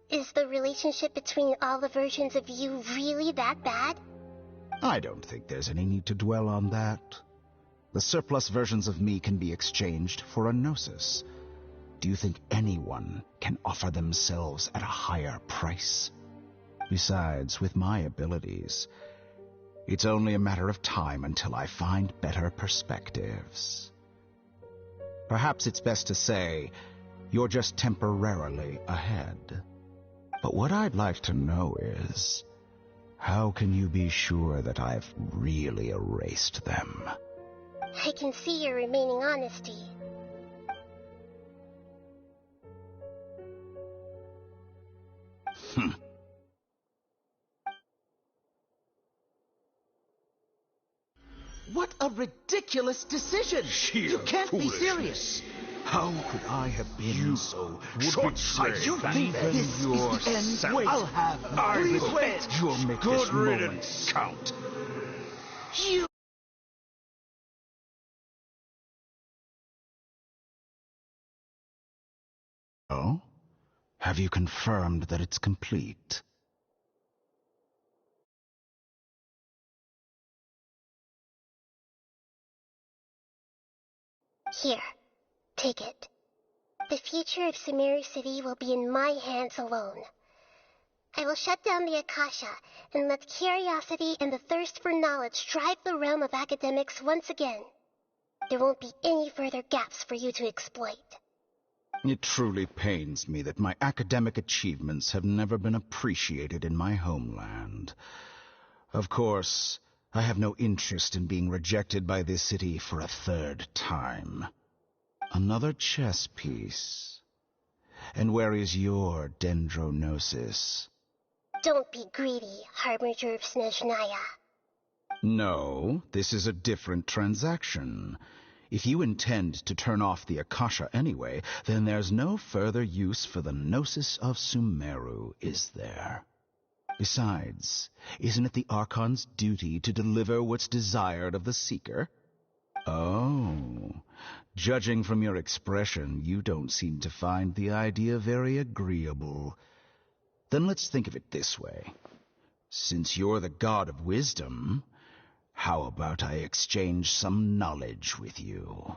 Speaker 2: Is the relationship between all the versions of you really that bad?
Speaker 4: I don't think there's any need to dwell on that. The surplus versions of me can be exchanged for a gnosis. Do you think anyone can offer themselves at a higher price? Besides, with my abilities, it's only a matter of time until I find better perspectives. Perhaps it's best to say, you're just temporarily ahead. But what I'd like to know is, how can you be sure that I've really erased them?
Speaker 2: I can see your remaining honesty.
Speaker 7: What a ridiculous decision!
Speaker 3: Sheer
Speaker 7: You can't be
Speaker 3: foolishness.
Speaker 7: serious!
Speaker 4: How could I have been so
Speaker 3: short-sighted.
Speaker 7: You think
Speaker 3: Even
Speaker 7: this is the end?
Speaker 3: yourself.
Speaker 7: I'll have it.
Speaker 3: I
Speaker 7: Please
Speaker 3: will.
Speaker 7: wait!
Speaker 4: You'll make
Speaker 3: Good
Speaker 4: this moment
Speaker 3: riddance.
Speaker 4: count.
Speaker 7: You...
Speaker 4: Oh? Have you confirmed that it's complete?
Speaker 2: Here, take it. The future of Sumeru City will be in my hands alone. I will shut down the Akasha and let curiosity and the thirst for knowledge drive the realm of academics once again. There won't be any further gaps for you to exploit.
Speaker 4: It truly pains me that my academic achievements have never been appreciated in my homeland. Of course, I have no interest in being rejected by this city for a third time. Another chess piece. And where is your dendronosis?
Speaker 2: Don't be greedy, Harbinger of Snezhnaya.
Speaker 4: No, this is a different transaction. If you intend to turn off the Akasha anyway, then there's no further use for the Gnosis of Sumeru, is there? Besides, isn't it the Archon's duty to deliver what's desired of the Seeker? Oh, judging from your expression, you don't seem to find the idea very agreeable. Then let's think of it this way. Since you're the god of wisdom, how about I exchange some knowledge with you?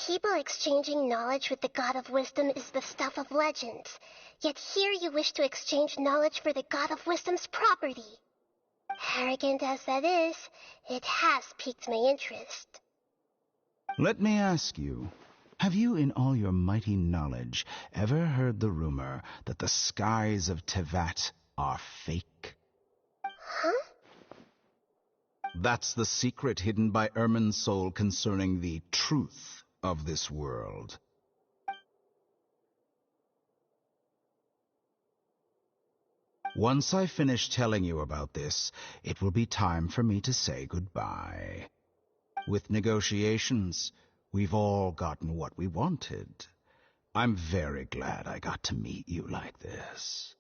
Speaker 2: People exchanging knowledge with the God of Wisdom is the stuff of legends. Yet here you wish to exchange knowledge for the God of Wisdom's property. Arrogant as that is, it has piqued my interest.
Speaker 4: Let me ask you, have you in all your mighty knowledge ever heard the rumor that the skies of Tevat are fake?
Speaker 2: Huh?
Speaker 4: That's the secret hidden by Irminsul concerning the truth of this world. Once I finish telling you about this, it will be time for me to say goodbye. With negotiations, we've all gotten what we wanted. I'm very glad I got to meet you like this.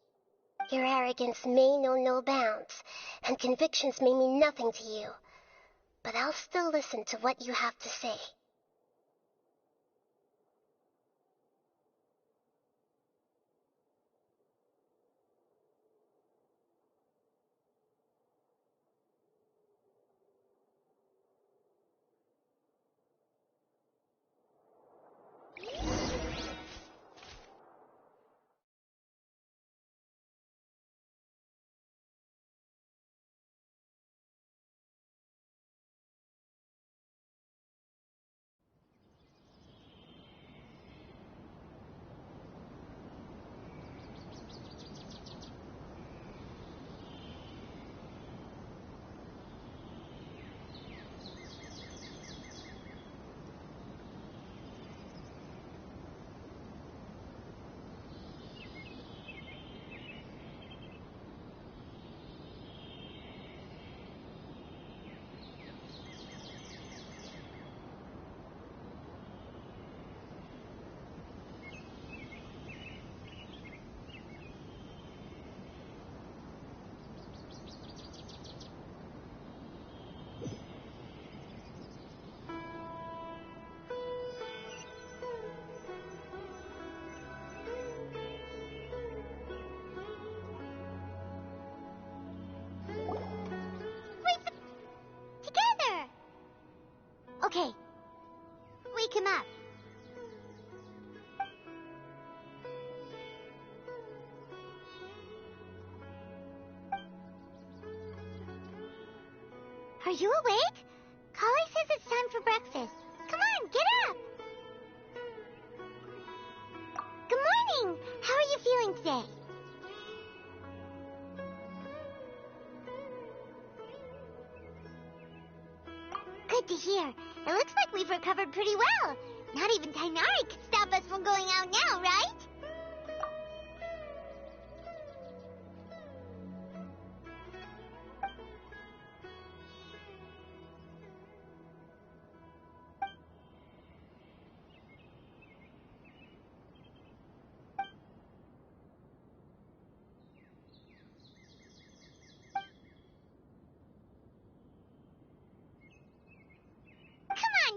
Speaker 2: Your arrogance may know no bounds, and convictions may mean nothing to you. But I'll still listen to what you have to say.
Speaker 1: Together! Okay. Wake him up. Are you awake? Kali says it's time for breakfast. Come on, get up! Good morning! How are you feeling today? Good to hear. It looks like we've recovered pretty well. Not even Tainari can stop us from going out now, right?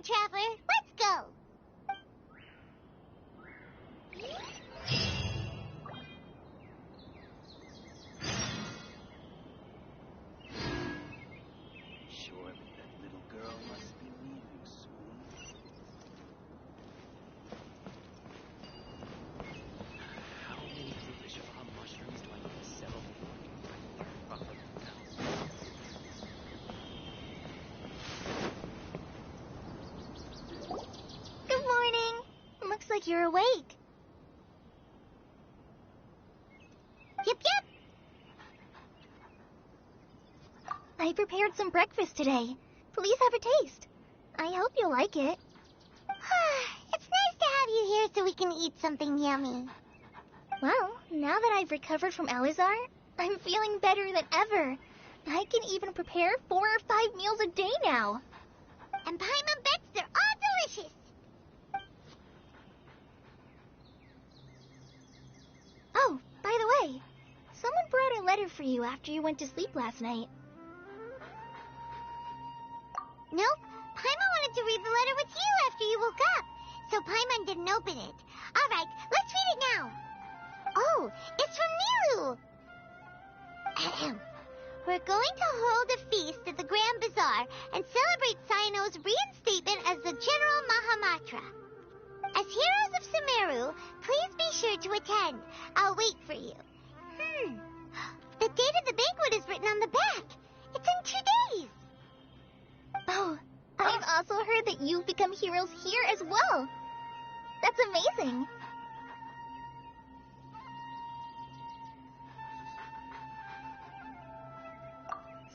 Speaker 1: Traveler. Let's go.
Speaker 7: Sure that little girl must be leaving soon. How many foolish farm mushrooms do I need to sell before we can find their profit now?
Speaker 5: Good morning. Looks like you're awake.
Speaker 1: Yep, yep.
Speaker 5: I prepared some breakfast today. Please have a taste. I hope you'll like it.
Speaker 1: It's nice to have you here so we can eat something yummy.
Speaker 5: Well, now that I've recovered from Elazar, I'm feeling better than ever. I can even prepare 4 or 5 meals a day now.
Speaker 1: And Paimon bets they're all delicious.
Speaker 5: Oh, by the way, someone brought a letter for you after you went to sleep last night.
Speaker 1: Nope. Paimon wanted to read the letter with you after you woke up, so Paimon didn't open it. All right, let's read it now. Oh, it's from Nilu. Ahem. We're going to hold a feast at the Grand Bazaar and celebrate Sino's reinstatement as the General Mahamatra. As heroes of Sumeru, please be sure to attend. I'll wait for you. The date of the banquet is written on the back. It's in 2 days.
Speaker 5: Oh, I've also heard that you've become heroes here as well. That's amazing.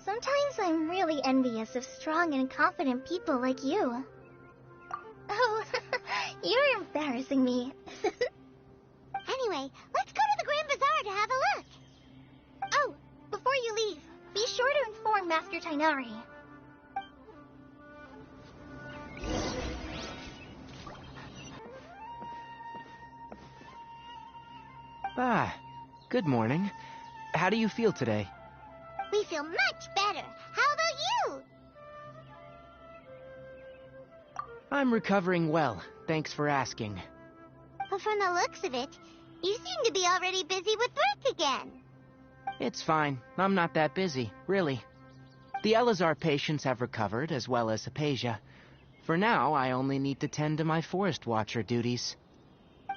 Speaker 5: Sometimes I'm really envious of strong and confident people like you. Oh, you're embarrassing me.
Speaker 1: Anyway, let's go to the Grand Bazaar to have a look.
Speaker 5: Oh, before you leave, be sure to inform Master Tainari.
Speaker 8: Ah, good morning. How do you feel today?
Speaker 1: We feel much better. How about you?
Speaker 8: I'm recovering well, thanks for asking.
Speaker 1: But from the looks of it, you seem to be already busy with work again.
Speaker 8: It's fine. I'm not that busy, really. The Elazar patients have recovered, as well as Hypatia. For now, I only need to tend to my Forest Watcher duties.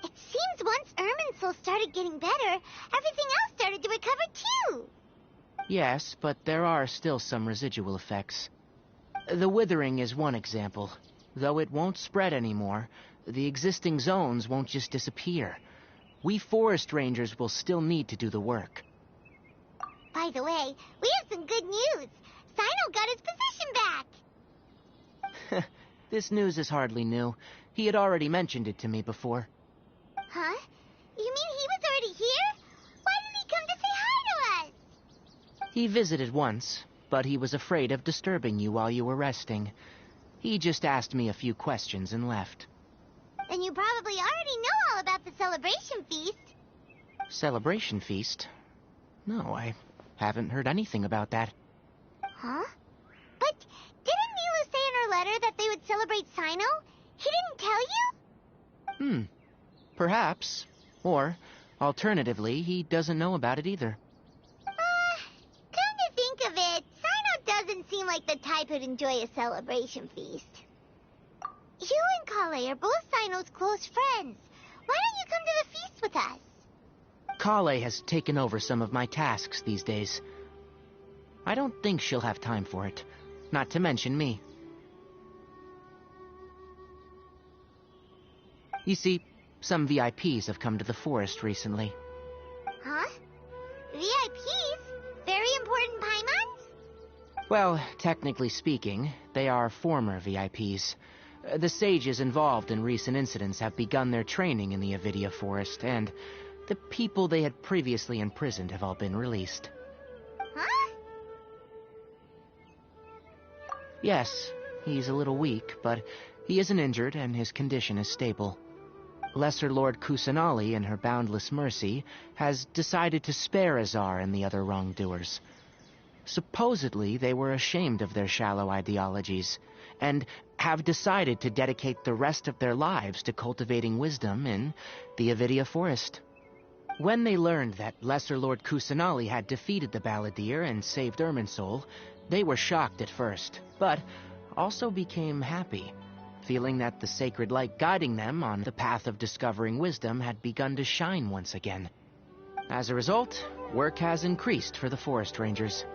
Speaker 1: It seems once Irminsul started getting better, everything else started to recover too.
Speaker 8: Yes, but there are still some residual effects. The withering is one example. Though it won't spread anymore, the existing zones won't just disappear. We forest rangers will still need to do the work.
Speaker 1: By the way, we have some good news. Sino got his position back.
Speaker 8: This news is hardly new. He had already mentioned it to me before.
Speaker 1: Huh? You mean he was already here? Why didn't he come to say hi to us?
Speaker 8: He visited once, but he was afraid of disturbing you while you were resting. He just asked me a few questions and left.
Speaker 1: Then you probably already know all about the celebration feast.
Speaker 8: Celebration feast? No, I haven't heard anything about that.
Speaker 1: Huh? But didn't Nilu say in her letter that they would celebrate Sino? He didn't tell you?
Speaker 8: Perhaps. Or, alternatively, he doesn't know about it either.
Speaker 1: Come to think of it, Sino doesn't seem like the type who'd enjoy a celebration feast. You and Kale are both Sino's close friends. Why don't you come to the feast with us?
Speaker 8: Kale has taken over some of my tasks these days. I don't think she'll have time for it. Not to mention me. You see, some VIPs have come to the forest recently.
Speaker 1: Huh? VIPs? Very important Paimons?
Speaker 8: Well, technically speaking, they are former VIPs. The sages involved in recent incidents have begun their training in the Avidia Forest, and the people they had previously imprisoned have all been released.
Speaker 1: Huh?
Speaker 8: Yes, he's a little weak, but he isn't injured and his condition is stable. Lesser Lord Kusanali, in her boundless mercy, has decided to spare Azar and the other wrongdoers. Supposedly, they were ashamed of their shallow ideologies, and have decided to dedicate the rest of their lives to cultivating wisdom in the Avidia Forest. When they learned that Lesser Lord Kusanali had defeated the Balladeer and saved Irminsul, they were shocked at first, but also became happy, feeling that the sacred light guiding them on the path of discovering wisdom had begun to shine once again. As a result, work has increased for the forest rangers.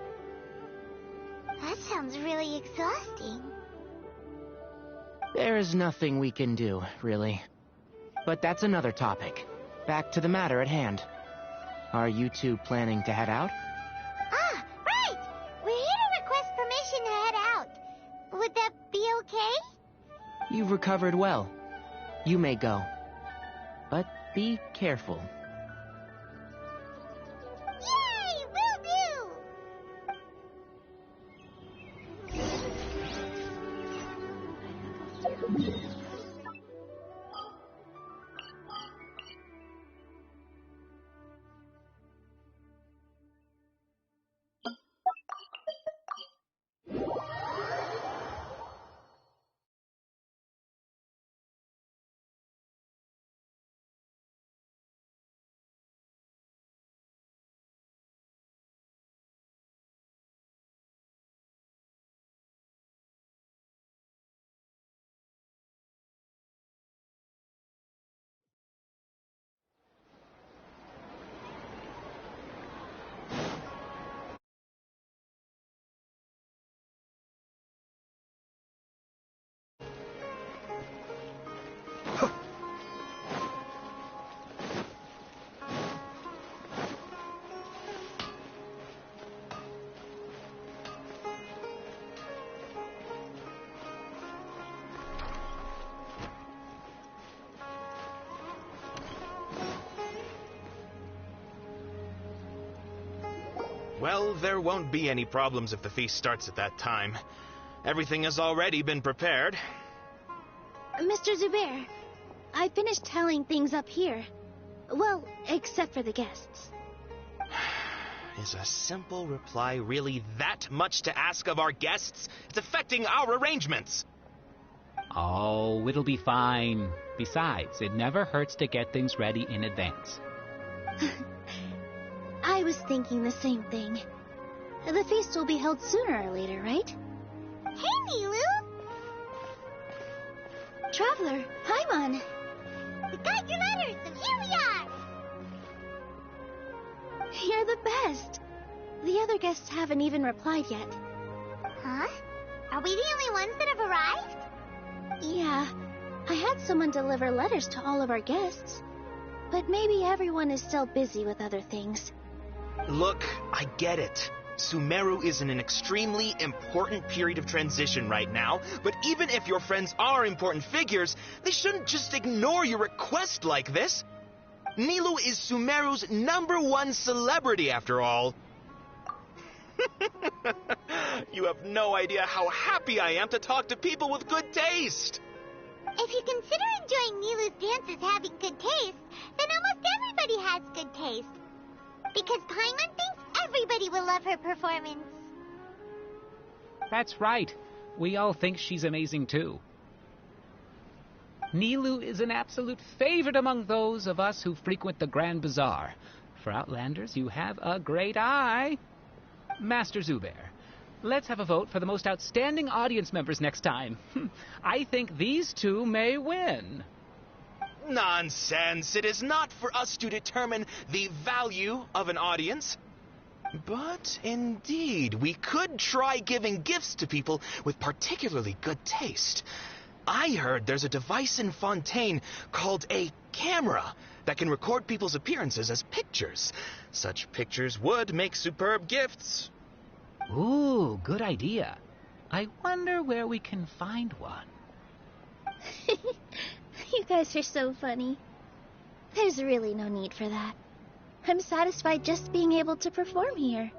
Speaker 1: That sounds really exhausting.
Speaker 8: There is nothing we can do, really. But that's another topic. Back to the matter at hand. Are you two planning to head out?
Speaker 1: Ah, right! We're here to request permission to head out. Would that be okay?
Speaker 8: You've recovered well. You may go. But be careful.
Speaker 1: Yay! Will do!
Speaker 9: Well, there won't be any problems if the feast starts at that time. Everything has already been prepared.
Speaker 10: Mr. Zubair, I finished tallying things up here. Well, except for the guests.
Speaker 9: Is a simple reply really that much to ask of our guests? It's affecting our arrangements.
Speaker 7: Oh, it'll be fine. Besides, it never hurts to get things ready in advance.
Speaker 10: I was thinking the same thing. The feast will be held sooner or later, right?
Speaker 1: Hey, Nilu!
Speaker 10: Traveler, Paimon!
Speaker 1: We got your letters, and here we are!
Speaker 10: You're the best! The other guests haven't even replied yet.
Speaker 1: Huh? Are we the only ones that have arrived?
Speaker 10: Yeah, I had someone deliver letters to all of our guests. But maybe everyone is still busy with other things.
Speaker 9: Look, I get it. Sumeru is in an extremely important period of transition right now, but even if your friends are important figures, they shouldn't just ignore your request like this. Nilu is Sumeru's #1 celebrity, after all. You have no idea how happy I am to talk to people with good taste.
Speaker 1: If you consider enjoying Nilu's dance as having good taste, then almost everybody has good taste. Because Paimon thinks everybody will love her performance.
Speaker 7: That's right. We all think she's amazing too. Nilu is an absolute favorite among those of us who frequent the Grand Bazaar. For Outlanders, you have a great eye. Master Zubair, let's have a vote for the most outstanding audience members next time. I think these two may win.
Speaker 9: Nonsense! It is not for us to determine the value of an audience. But indeed, we could try giving gifts to people with particularly good taste. I heard there's a device in Fontaine called a camera that can record people's appearances as pictures. Such pictures would make superb gifts.
Speaker 7: Ooh, good idea. I wonder where we can find one.
Speaker 10: You guys are so funny. There's really no need for that. I'm satisfied just being able to perform here.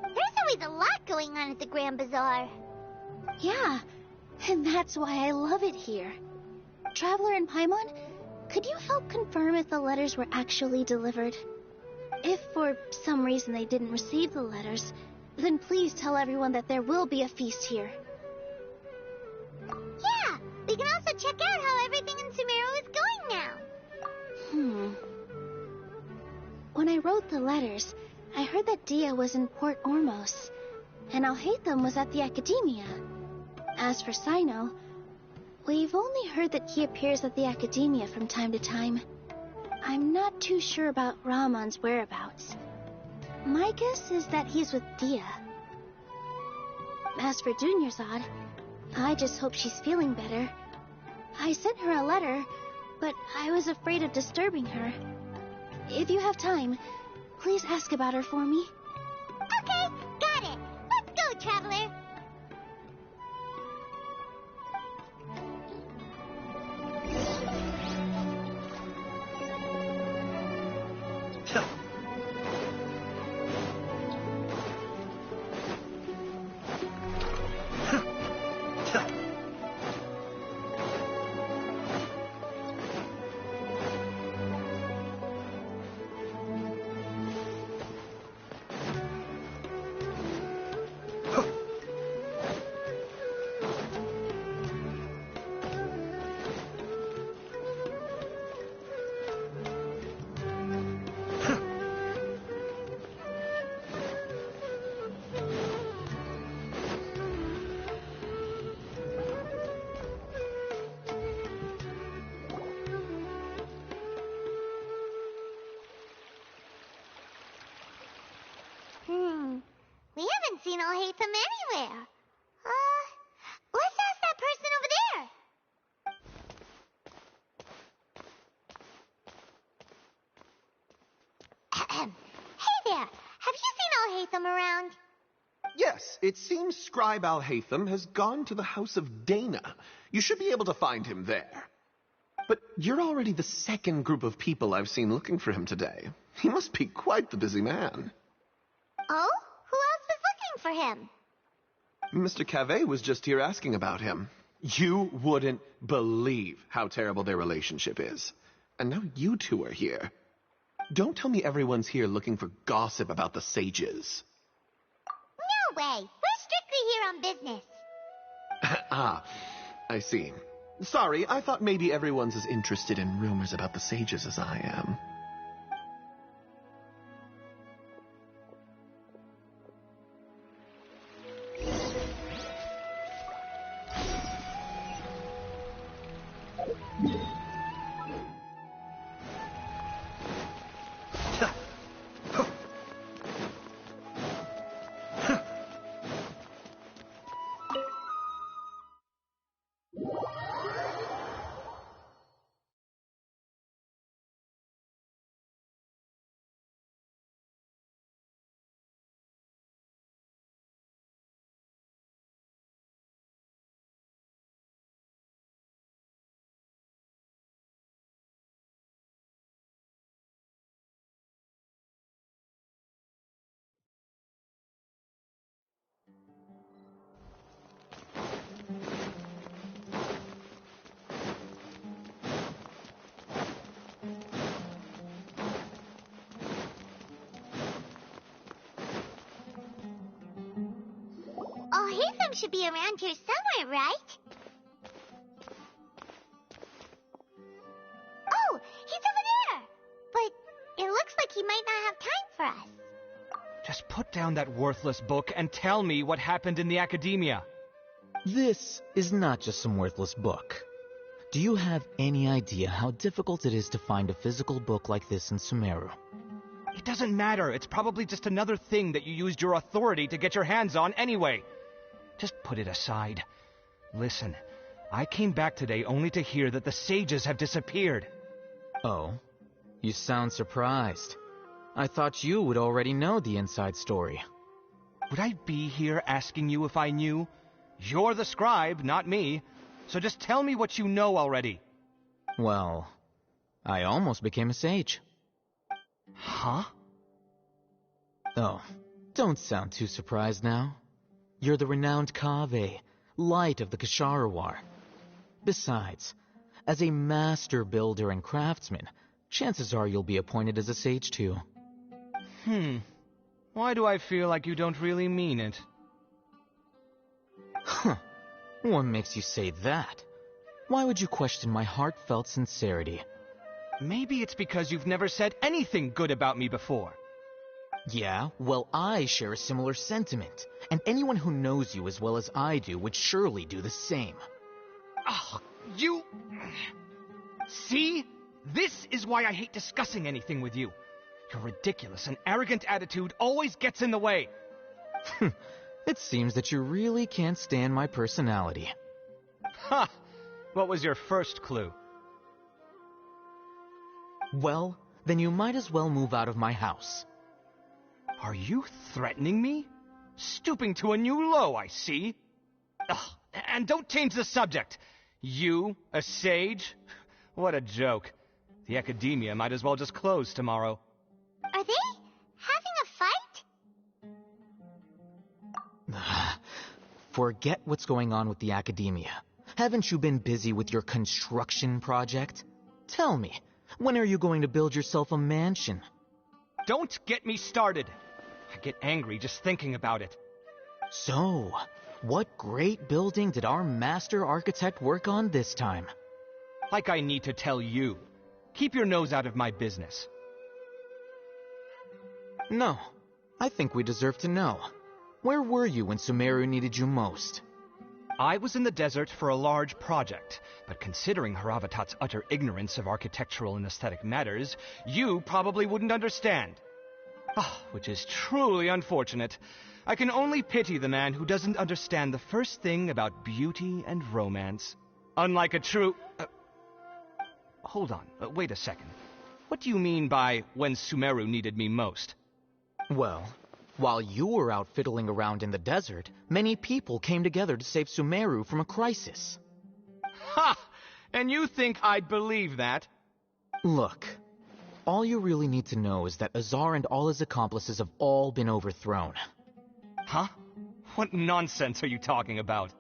Speaker 1: There's always a lot going on at the Grand Bazaar.
Speaker 10: Yeah, and that's why I love it here. Traveler and Paimon, could you help confirm if the letters were actually delivered? If for some reason they didn't receive the letters, Then please tell everyone that there will be a feast here.
Speaker 1: Yeah, we can also check out how everything in Sumeru is going now.
Speaker 10: When I wrote the letters, I heard that Dia was in Port Ormos, and Alhaitham was at the Academia. As for Sino, we've only heard that he appears at the Academia from time to time. I'm not too sure about Ramon's whereabouts. My guess is that he's with Dia. As for Dunyarzad, I just hope she's feeling better. I sent her a letter, but I was afraid of disturbing her. If you have time, please ask about her for me.
Speaker 1: Okay, got it. Let's go, Traveler. We haven't seen Alhaitham anywhere. Let's ask that person over there. Hey there, have you seen Alhaitham around?
Speaker 11: Yes, it seems Scribe Alhaitham has gone to the House of Dana. You should be able to find him there. But you're already the second group of people I've seen looking for him today. He must be quite the busy man.
Speaker 1: Oh? Who else is looking for him?
Speaker 11: Mr. Cavey was just here asking about him. You wouldn't believe how terrible their relationship is. And now you two are here. Don't tell me everyone's here looking for gossip about the sages.
Speaker 1: No way. We're strictly here on business.
Speaker 11: Ah, I see. Sorry, I thought maybe everyone's as interested in rumors about the sages as I am.
Speaker 1: Alhaitham should be around here somewhere, right? Oh, he's over there! But it looks like he might not have time for us.
Speaker 12: Just put down that worthless book and tell me what happened in the Academia.
Speaker 13: This is not just some worthless book. Do you have any idea how difficult it is to find a physical book like this in Sumeru?
Speaker 12: It doesn't matter. It's probably just another thing that you used your authority to get your hands on anyway. Just put it aside. Listen, I came back today only to hear that the sages have disappeared.
Speaker 13: Oh, you sound surprised. I thought you would already know the inside story.
Speaker 12: Would I be here asking you if I knew? You're the scribe, not me. So just tell me what you know already.
Speaker 13: Well, I almost became a sage.
Speaker 12: Huh?
Speaker 13: Oh, don't sound too surprised now. You're the renowned Kaveh, light of the Ksharawar. Besides, as a master builder and craftsman, chances are you'll be appointed as a sage too.
Speaker 12: Why do I feel like you don't really mean it?
Speaker 13: Huh. What makes you say that? Why would you question my heartfelt sincerity?
Speaker 12: Maybe it's because you've never said anything good about me before.
Speaker 13: Yeah, well, I share a similar sentiment, and anyone who knows you as well as I do would surely do the same.
Speaker 12: Oh, you... See? This is why I hate discussing anything with you. Your ridiculous and arrogant attitude always gets in the way.
Speaker 13: It seems that you really can't stand my personality.
Speaker 12: Ha! What was your first clue?
Speaker 13: Well, then you might as well move out of my house.
Speaker 12: Are you threatening me? Stooping to a new low, I see. Ugh, and don't change the subject. You, a sage? What a joke. The academia might as well just close tomorrow.
Speaker 1: Are they having a fight?
Speaker 13: Forget what's going on with the academia. Haven't you been busy with your construction project? Tell me, when are you going to build yourself a mansion?
Speaker 12: Don't get me started. I get angry just thinking about it.
Speaker 13: So, what great building did our master architect work on this time?
Speaker 12: Like I need to tell you. Keep your nose out of my business.
Speaker 13: No, I think we deserve to know. Where were you when Sumeru needed you most?
Speaker 12: I was in the desert for a large project, but considering Haravatat's utter ignorance of architectural and aesthetic matters, you probably wouldn't understand. Which is truly unfortunate. I can only pity the man who doesn't understand the first thing about beauty and romance. Unlike a true... Hold on, wait a second. What do you mean by when Sumeru needed me most?
Speaker 13: Well, while you were out fiddling around in the desert, many people came together to save Sumeru from a crisis.
Speaker 12: Ha! And you think I'd believe that?
Speaker 13: Look, all you really need to know is that Azar and all his accomplices have all been overthrown.
Speaker 12: Huh? What nonsense are you talking about?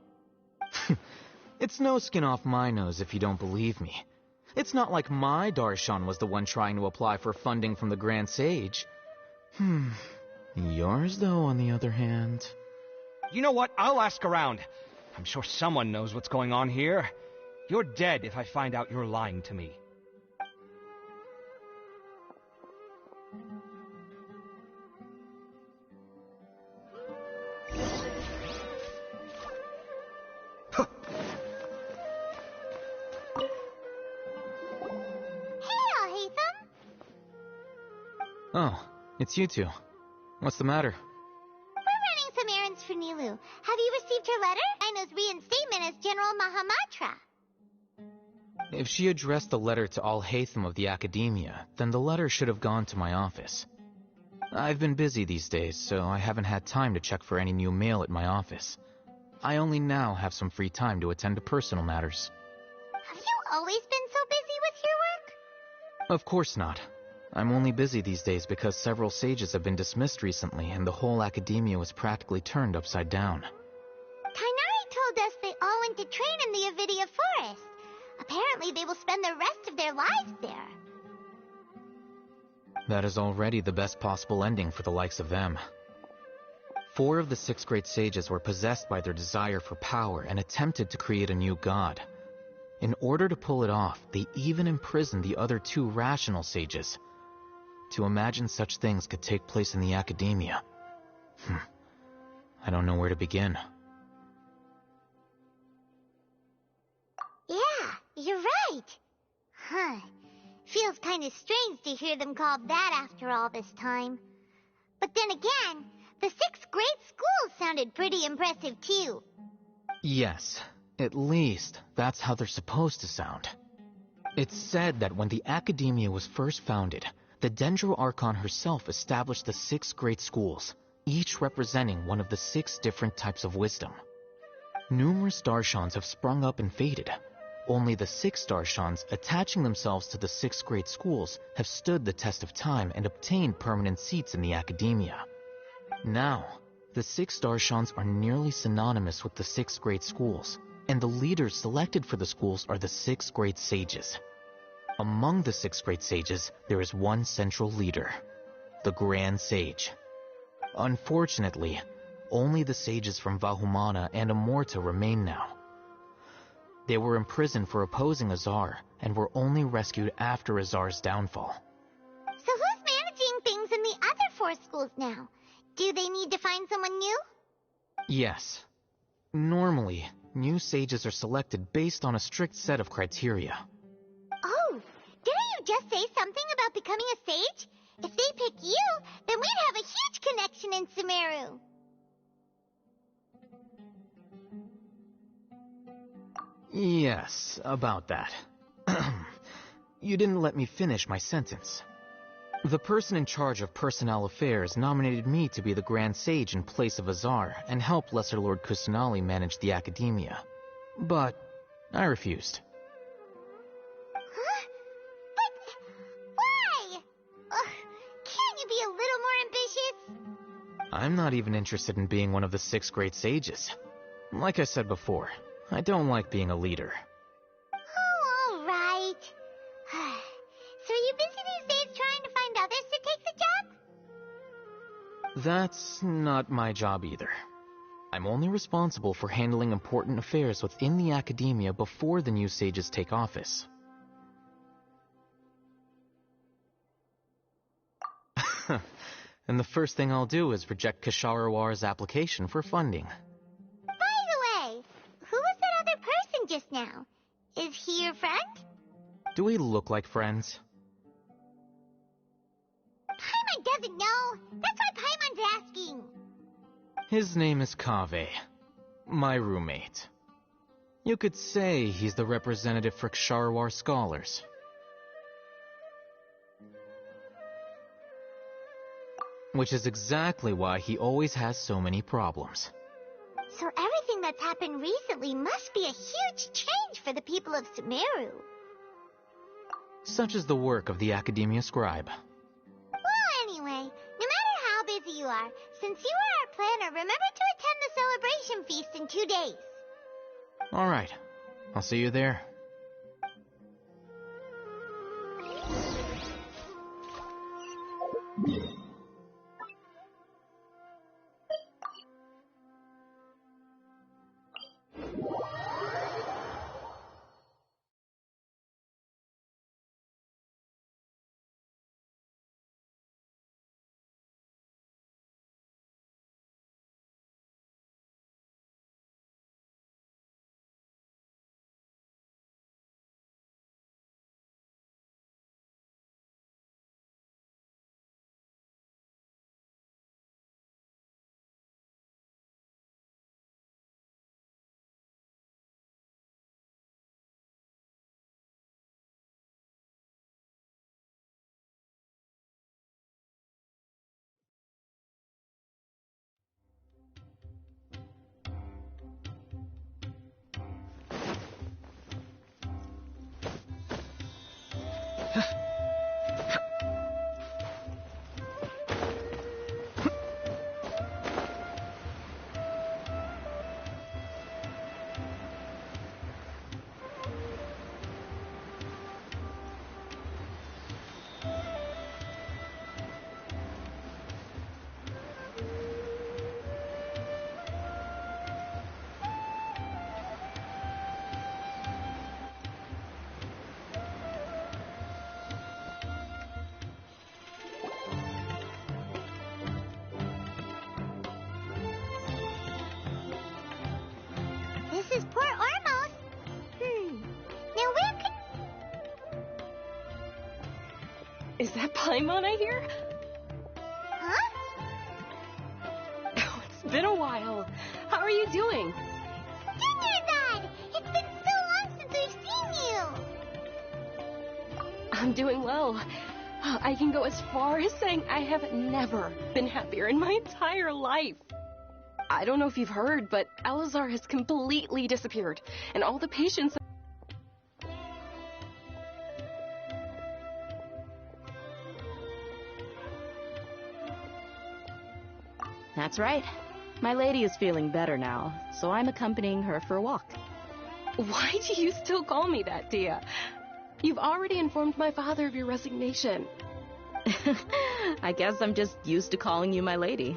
Speaker 13: It's no skin off my nose if you don't believe me. It's not like my Darshan was the one trying to apply for funding from the Grand Sage. Yours, though, on the other hand...
Speaker 12: You know what? I'll ask around. I'm sure someone knows what's going on here. You're dead if I find out you're lying to me.
Speaker 13: Oh, it's you two. What's the matter?
Speaker 1: We're running some errands for Nilu. Have you received her letter? Aino's reinstatement as General Mahamatra.
Speaker 13: If she addressed the letter to all Hatham of the Academia, then the letter should have gone to my office. I've been busy these days, so I haven't had time to check for any new mail at my office. I only now have some free time to attend to personal matters.
Speaker 1: Have you always been so busy with your work?
Speaker 13: Of course not. I'm only busy these days because several sages have been dismissed recently and the whole academia was practically turned upside down.
Speaker 1: Kainari told us they all went to train in the Avidia forest. Apparently they will spend the rest of their lives there.
Speaker 13: That is already the best possible ending for the likes of them. 4 of the 6 great sages were possessed by their desire for power and attempted to create a new god. In order to pull it off, they even imprisoned the other 2 rational sages. To imagine such things could take place in the academia. I don't know where to begin.
Speaker 1: Yeah, you're right. Feels kind of strange to hear them called that after all this time. But then again, the 6 great schools sounded pretty impressive too.
Speaker 13: Yes, at least that's how they're supposed to sound. It's said that when the academia was first founded, the Dendro Archon herself established the 6 great schools, each representing one of the 6 different types of wisdom. Numerous Darshans have sprung up and faded. Only the 6 Darshans attaching themselves to the 6 great schools have stood the test of time and obtained permanent seats in the academia. Now, the 6 Darshans are nearly synonymous with the 6 great schools, and the leaders selected for the schools are the 6 great sages. Among the 6 great sages, there is one central leader, the Grand Sage. Unfortunately, only the sages from Vahumana and Amorta remain now. They were imprisoned for opposing Azar, and were only rescued after Azar's downfall.
Speaker 1: So who's managing things in the other 4 schools now? Do they need to find someone new?
Speaker 13: Yes. Normally, new sages are selected based on a strict set of criteria.
Speaker 1: Oh, didn't you just say something about becoming a sage? If they pick you, then we'd have a huge connection in Sumeru.
Speaker 13: Yes, about that. You didn't let me finish my sentence. The person in charge of personnel affairs nominated me to be the Grand Sage in place of Azar and help Lesser Lord Kusanali manage the academia. But I refused.
Speaker 1: Huh? But why? Can't you be a little more ambitious?
Speaker 13: I'm not even interested in being one of the 6 great sages. Like I said before, I don't like being a leader.
Speaker 1: Oh, all right. So are you busy these days trying to find others to take the job?
Speaker 13: That's not my job either. I'm only responsible for handling important affairs within the academia before the new sages take office. And the first thing I'll do is reject Kasharawar's application for funding.
Speaker 1: By the way, who was that other person just now? Is he your friend?
Speaker 13: Do we look like friends?
Speaker 1: Paimon doesn't know. That's why Paimon's asking.
Speaker 13: His name is Kaveh, my roommate. You could say he's the representative for Ksharawar scholars. Which is exactly why he always has so many problems.
Speaker 1: So everything that's happened recently must be a huge change for the people of Sumeru.
Speaker 13: Such is the work of the Academia Scribe.
Speaker 1: Well, anyway, no matter how busy you are, since you are our planner, remember to attend the celebration feast in 2 days.
Speaker 13: Alright, I'll see you there.
Speaker 1: This is Port Ormos. Now where could...
Speaker 14: Is that Paimon I hear?
Speaker 1: Huh?
Speaker 14: Oh, it's been a while. How are you doing?
Speaker 1: Dingerzad! It's been so long since we've seen you!
Speaker 14: I'm doing well. I can go as far as saying I have never been happier in my entire life. I don't know if you've heard, but Elazar has completely disappeared, and all the patients...
Speaker 15: That's right. My lady is feeling better now, so I'm accompanying her for a walk.
Speaker 14: Why do you still call me that, Dia? You've already informed my father of your resignation.
Speaker 15: I guess I'm just used to calling you my lady.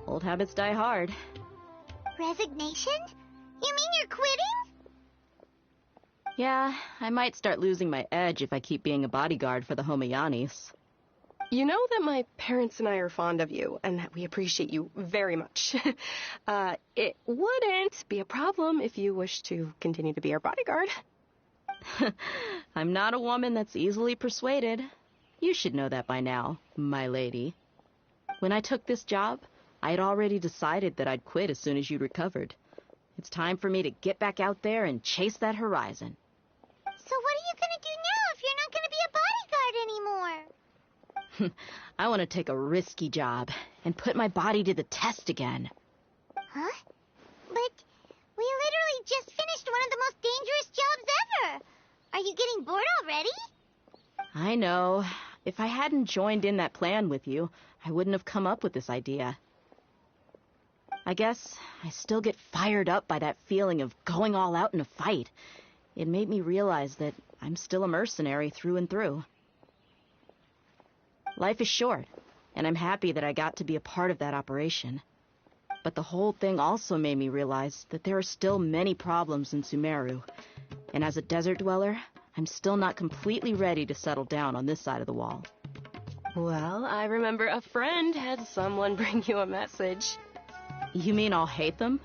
Speaker 15: Old habits die hard.
Speaker 1: Resignation? You mean you're quitting?
Speaker 15: Yeah, I might start losing my edge if I keep being a bodyguard for the Homayanis.
Speaker 14: You know that my parents and I are fond of you, and that we appreciate you very much. It wouldn't be a problem if you wish to continue to be our bodyguard.
Speaker 15: I'm not a woman that's easily persuaded. You should know that by now, my lady. When I took this job, I had already decided that I'd quit as soon as you'd recovered. It's time for me to get back out there and chase that horizon.
Speaker 1: So what are you gonna do now if you're not gonna be a bodyguard anymore?
Speaker 15: I want to take a risky job and put my body to the test again.
Speaker 1: Huh? But we literally just finished one of the most dangerous jobs ever. Are you getting bored already?
Speaker 15: I know. If I hadn't joined in that plan with you, I wouldn't have come up with this idea. I guess I still get fired up by that feeling of going all out in a fight. It made me realize that I'm still a mercenary through and through. Life is short, and I'm happy that I got to be a part of that operation. But the whole thing also made me realize that there are still many problems in Sumeru, and as a desert dweller, I'm still not completely ready to settle down on this side of the wall.
Speaker 14: Well, I remember a friend had someone bring you a message.
Speaker 15: You mean I'll hate them?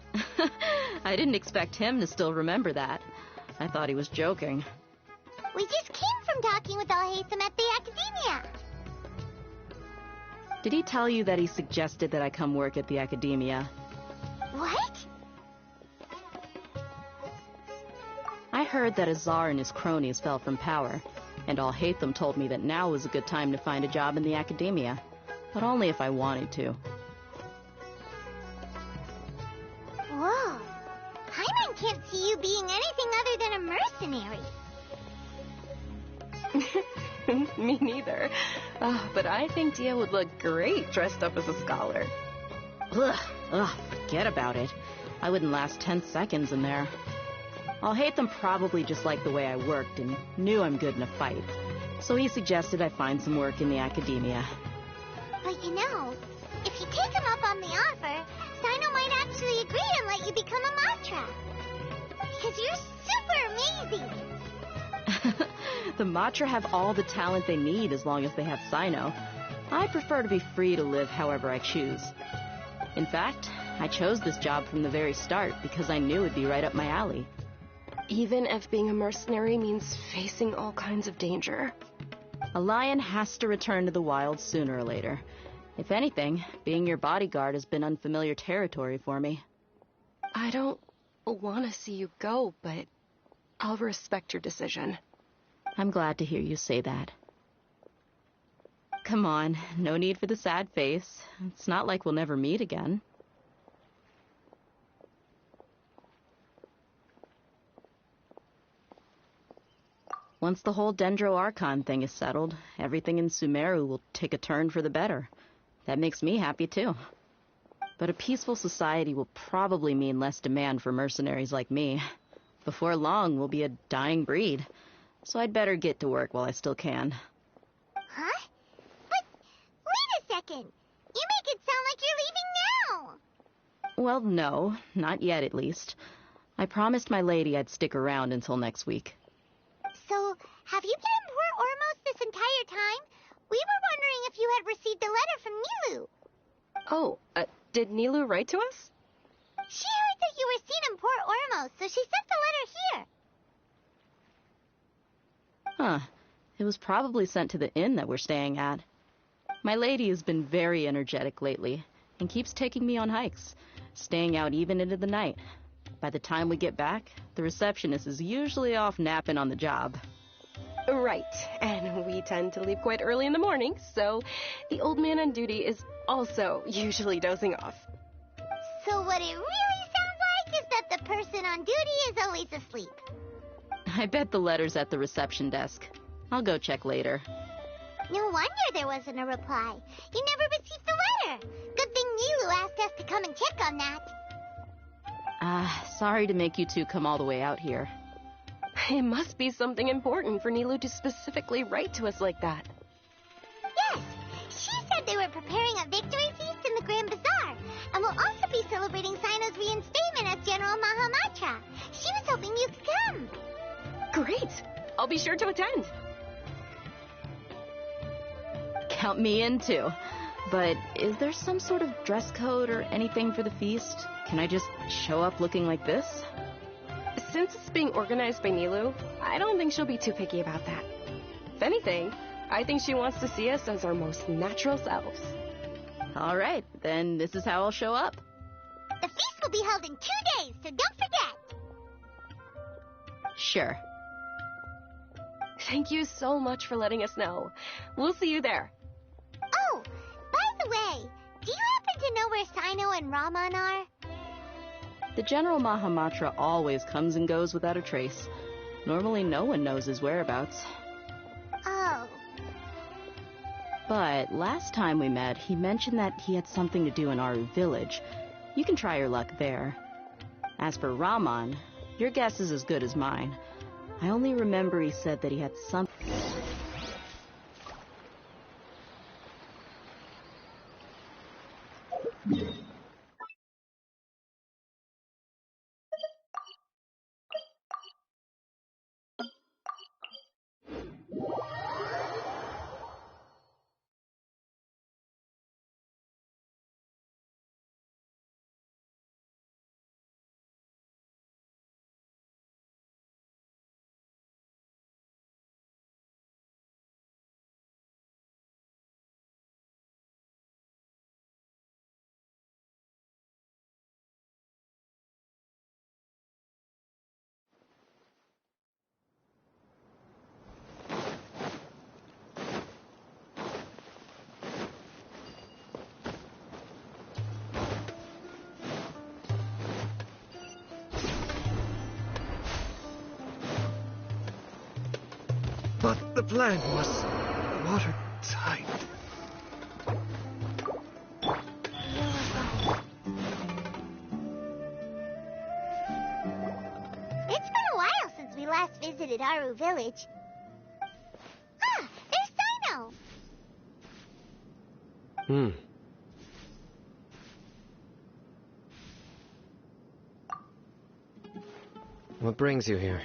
Speaker 15: I didn't expect him to still remember that. I thought he was joking.
Speaker 1: We just came from talking with Alhaitham at the Academia.
Speaker 15: Did he tell you that he suggested that I come work at the Academia?
Speaker 1: What?
Speaker 15: I heard that Azar and his cronies fell from power, and Alhaitham told me that now was a good time to find a job in the Academia, but only if I wanted to.
Speaker 1: Whoa. Paimon can't see you being anything other than a mercenary.
Speaker 14: Me neither. But I think Dia would look great dressed up as a scholar.
Speaker 15: Forget about it. I wouldn't last 10 seconds in there. Alhaitham probably just liked the way I worked and knew I'm good in a fight. So he suggested I find some work in the Academia.
Speaker 1: But you know, if you take him up on the offer, Sino might actually agree and let you become a Matra. Because you're super amazing.
Speaker 15: The Matra have all the talent they need as long as they have Sino. I prefer to be free to live however I choose. In fact, I chose this job from the very start because I knew it'd be right up my alley.
Speaker 14: Even if being a mercenary means facing all kinds of danger.
Speaker 15: A lion has to return to the wild sooner or later. If anything, being your bodyguard has been unfamiliar territory for me.
Speaker 14: I don't want to see you go, but I'll respect your decision.
Speaker 15: I'm glad to hear you say that. Come on, no need for the sad face. It's not like we'll never meet again. Once the whole Dendro Archon thing is settled, everything in Sumeru will take a turn for the better. That makes me happy too. But a peaceful society will probably mean less demand for mercenaries like me. Before long, we'll be a dying breed. So I'd better get to work while I still can.
Speaker 1: Huh? But wait a second. You make it sound like you're leaving now.
Speaker 15: Well, no. Not yet, at least. I promised my lady I'd stick around until next week.
Speaker 1: So, have you been in Port Ormos this entire time? We were wondering if you had received a letter from Nilu.
Speaker 14: Oh, did Nilu write to us?
Speaker 1: She heard that you were seen in Port Ormos, so she sent the letter here.
Speaker 15: Huh. It was probably sent to the inn that we're staying at. My lady has been very energetic lately, and keeps taking me on hikes, staying out even into the night. By the time we get back, the receptionist is usually off napping on the job.
Speaker 14: Right, and we tend to leave quite early in the morning, so the old man on duty is also usually dozing off.
Speaker 1: So what it really sounds like is that the person on duty is always asleep.
Speaker 15: I bet the letter's at the reception desk. I'll go check later.
Speaker 1: No wonder there wasn't a reply. You never received the letter. Good thing Nilu asked us to come and check on that.
Speaker 15: Sorry to make you two come all the way out here.
Speaker 14: It must be something important for Nilu to specifically write to us like that.
Speaker 1: Yes, she said they were preparing a victory feast in the Grand Bazaar, and celebrating Sino's reinstatement as General Mahamatra. She was hoping you could come.
Speaker 14: Great! I'll be sure to attend.
Speaker 15: Count me in too. But is there some sort of dress code or anything for the feast? Can I just show up looking like this?
Speaker 14: Since it's being organized by Nilu, I don't think she'll be too picky about that. If anything, I think she wants to see us as our most natural selves.
Speaker 15: All right, then this is how I'll show up.
Speaker 1: The feast will be held in 2 days, so don't forget.
Speaker 15: Sure.
Speaker 14: Thank you so much for letting us know. We'll see you there.
Speaker 1: Oh, by the way, do you happen to know where Sino and Raman are?
Speaker 15: The General Mahamatra always comes and goes without a trace. Normally no one knows his whereabouts.
Speaker 1: Oh.
Speaker 15: But last time we met, he mentioned that he had something to do in Aru village. You can try your luck there. As for Raman, your guess is as good as mine. I only remember he said that he had something...
Speaker 16: But the plan was watertight.
Speaker 1: It's been a while since we last visited Aru village. Ah, there's Sino.
Speaker 16: What brings you here?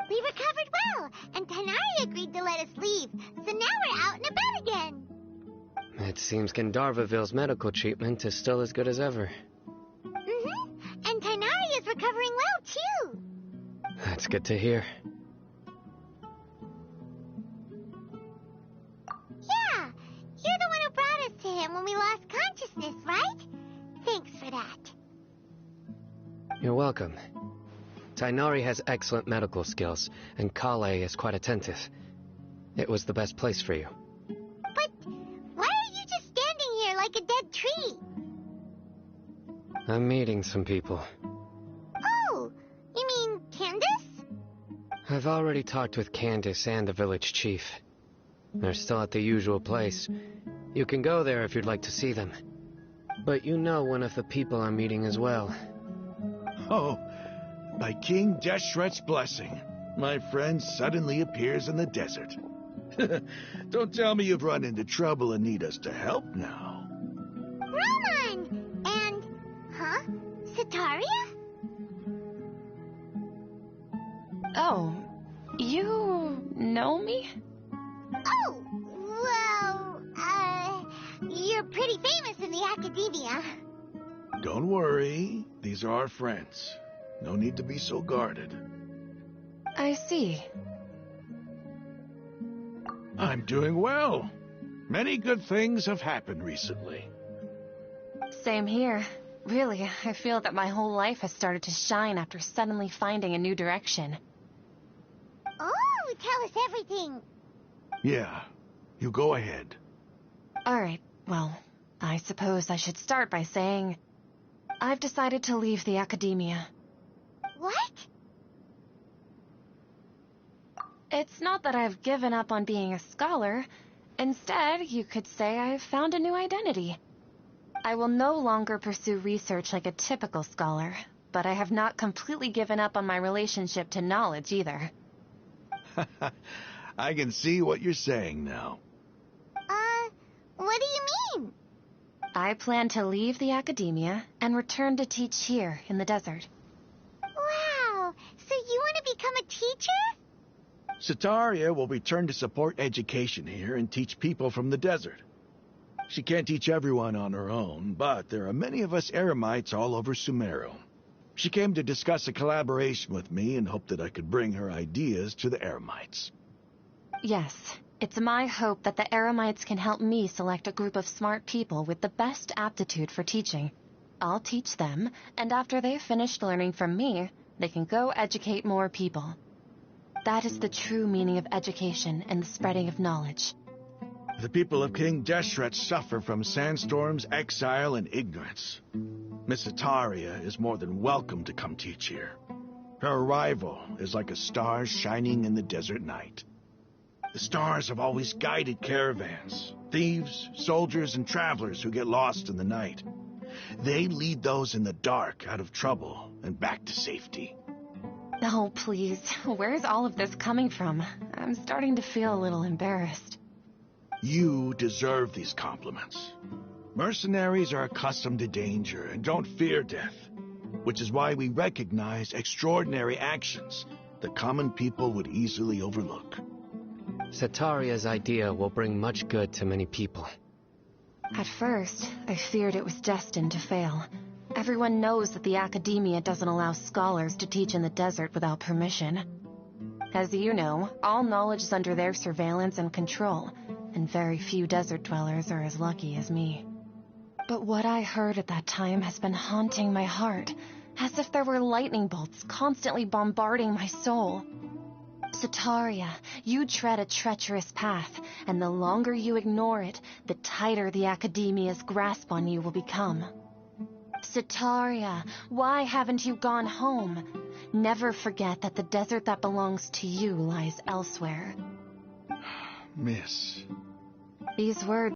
Speaker 1: We recovered well, and Tanari agreed to let us leave, so now we're out and about again.
Speaker 16: It seems Gandharvaville's medical treatment is still as good as ever.
Speaker 1: And Tanari is recovering well, too.
Speaker 16: That's good to hear.
Speaker 1: Yeah, you're the one who brought us to him when we lost consciousness, right? Thanks for that.
Speaker 16: You're welcome. Tainari has excellent medical skills, and Kale is quite attentive. It was the best place for you.
Speaker 1: But why are you just standing here like a dead tree?
Speaker 16: I'm meeting some people.
Speaker 1: Oh, you mean Candace?
Speaker 16: I've already talked with Candace and the village chief. They're still at the usual place. You can go there if you'd like to see them. But you know one of the people I'm meeting as well.
Speaker 17: Oh, by King Deshret's blessing, my friend suddenly appears in the desert. Don't tell me you've run into trouble and need us to help now.
Speaker 1: Roman! And, Sataria?
Speaker 14: Oh, you know me?
Speaker 1: Oh, well, you're pretty famous in the academia.
Speaker 17: Don't worry, these are our friends. No need to be so guarded.
Speaker 14: I see.
Speaker 17: I'm doing well. Many good things have happened recently.
Speaker 14: Same here. Really, I feel that my whole life has started to shine after suddenly finding a new direction.
Speaker 1: Oh, tell us everything.
Speaker 17: Yeah, you go ahead.
Speaker 14: Alright, well, I suppose I should start by saying I've decided to leave the academia.
Speaker 1: What?
Speaker 14: It's not that I've given up on being a scholar. Instead, you could say I've found a new identity. I will no longer pursue research like a typical scholar, but I have not completely given up on my relationship to knowledge either.
Speaker 17: I can see what you're saying now.
Speaker 1: What do you mean?
Speaker 14: I plan to leave the academia and return to teach here in the desert.
Speaker 1: Wow! So you want to become a teacher?
Speaker 17: Sataria will return to support education here and teach people from the desert. She can't teach everyone on her own, but there are many of us Eremites all over Sumeru. She came to discuss a collaboration with me and hoped that I could bring her ideas to the Eremites.
Speaker 14: Yes, it's my hope that the Eremites can help me select a group of smart people with the best aptitude for teaching. I'll teach them, and after they've finished learning from me, they can go educate more people. That is the true meaning of education and the spreading of knowledge.
Speaker 17: The people of King Deshret suffer from sandstorms, exile, and ignorance. Miss Ataria is more than welcome to come teach here. Her arrival is like a star shining in the desert night. The stars have always guided caravans, thieves, soldiers, and travelers who get lost in the night. They lead those in the dark out of trouble and back to safety.
Speaker 14: Oh, please, where's all of this coming from? I'm starting to feel a little embarrassed.
Speaker 17: You deserve these compliments. Mercenaries are accustomed to danger and don't fear death, which is why we recognize extraordinary actions that common people would easily overlook.
Speaker 16: Sataria's idea will bring much good to many people.
Speaker 14: At first, I feared it was destined to fail. Everyone knows that the academia doesn't allow scholars to teach in the desert without permission. As you know, all knowledge is under their surveillance and control, and very few desert dwellers are as lucky as me. But what I heard at that time has been haunting my heart, as if there were lightning bolts constantly bombarding my soul. Sataria, you tread a treacherous path, and the longer you ignore it, the tighter the academia's grasp on you will become. Sataria, why haven't you gone home? Never forget that the desert that belongs to you lies elsewhere.
Speaker 17: Miss.
Speaker 14: These words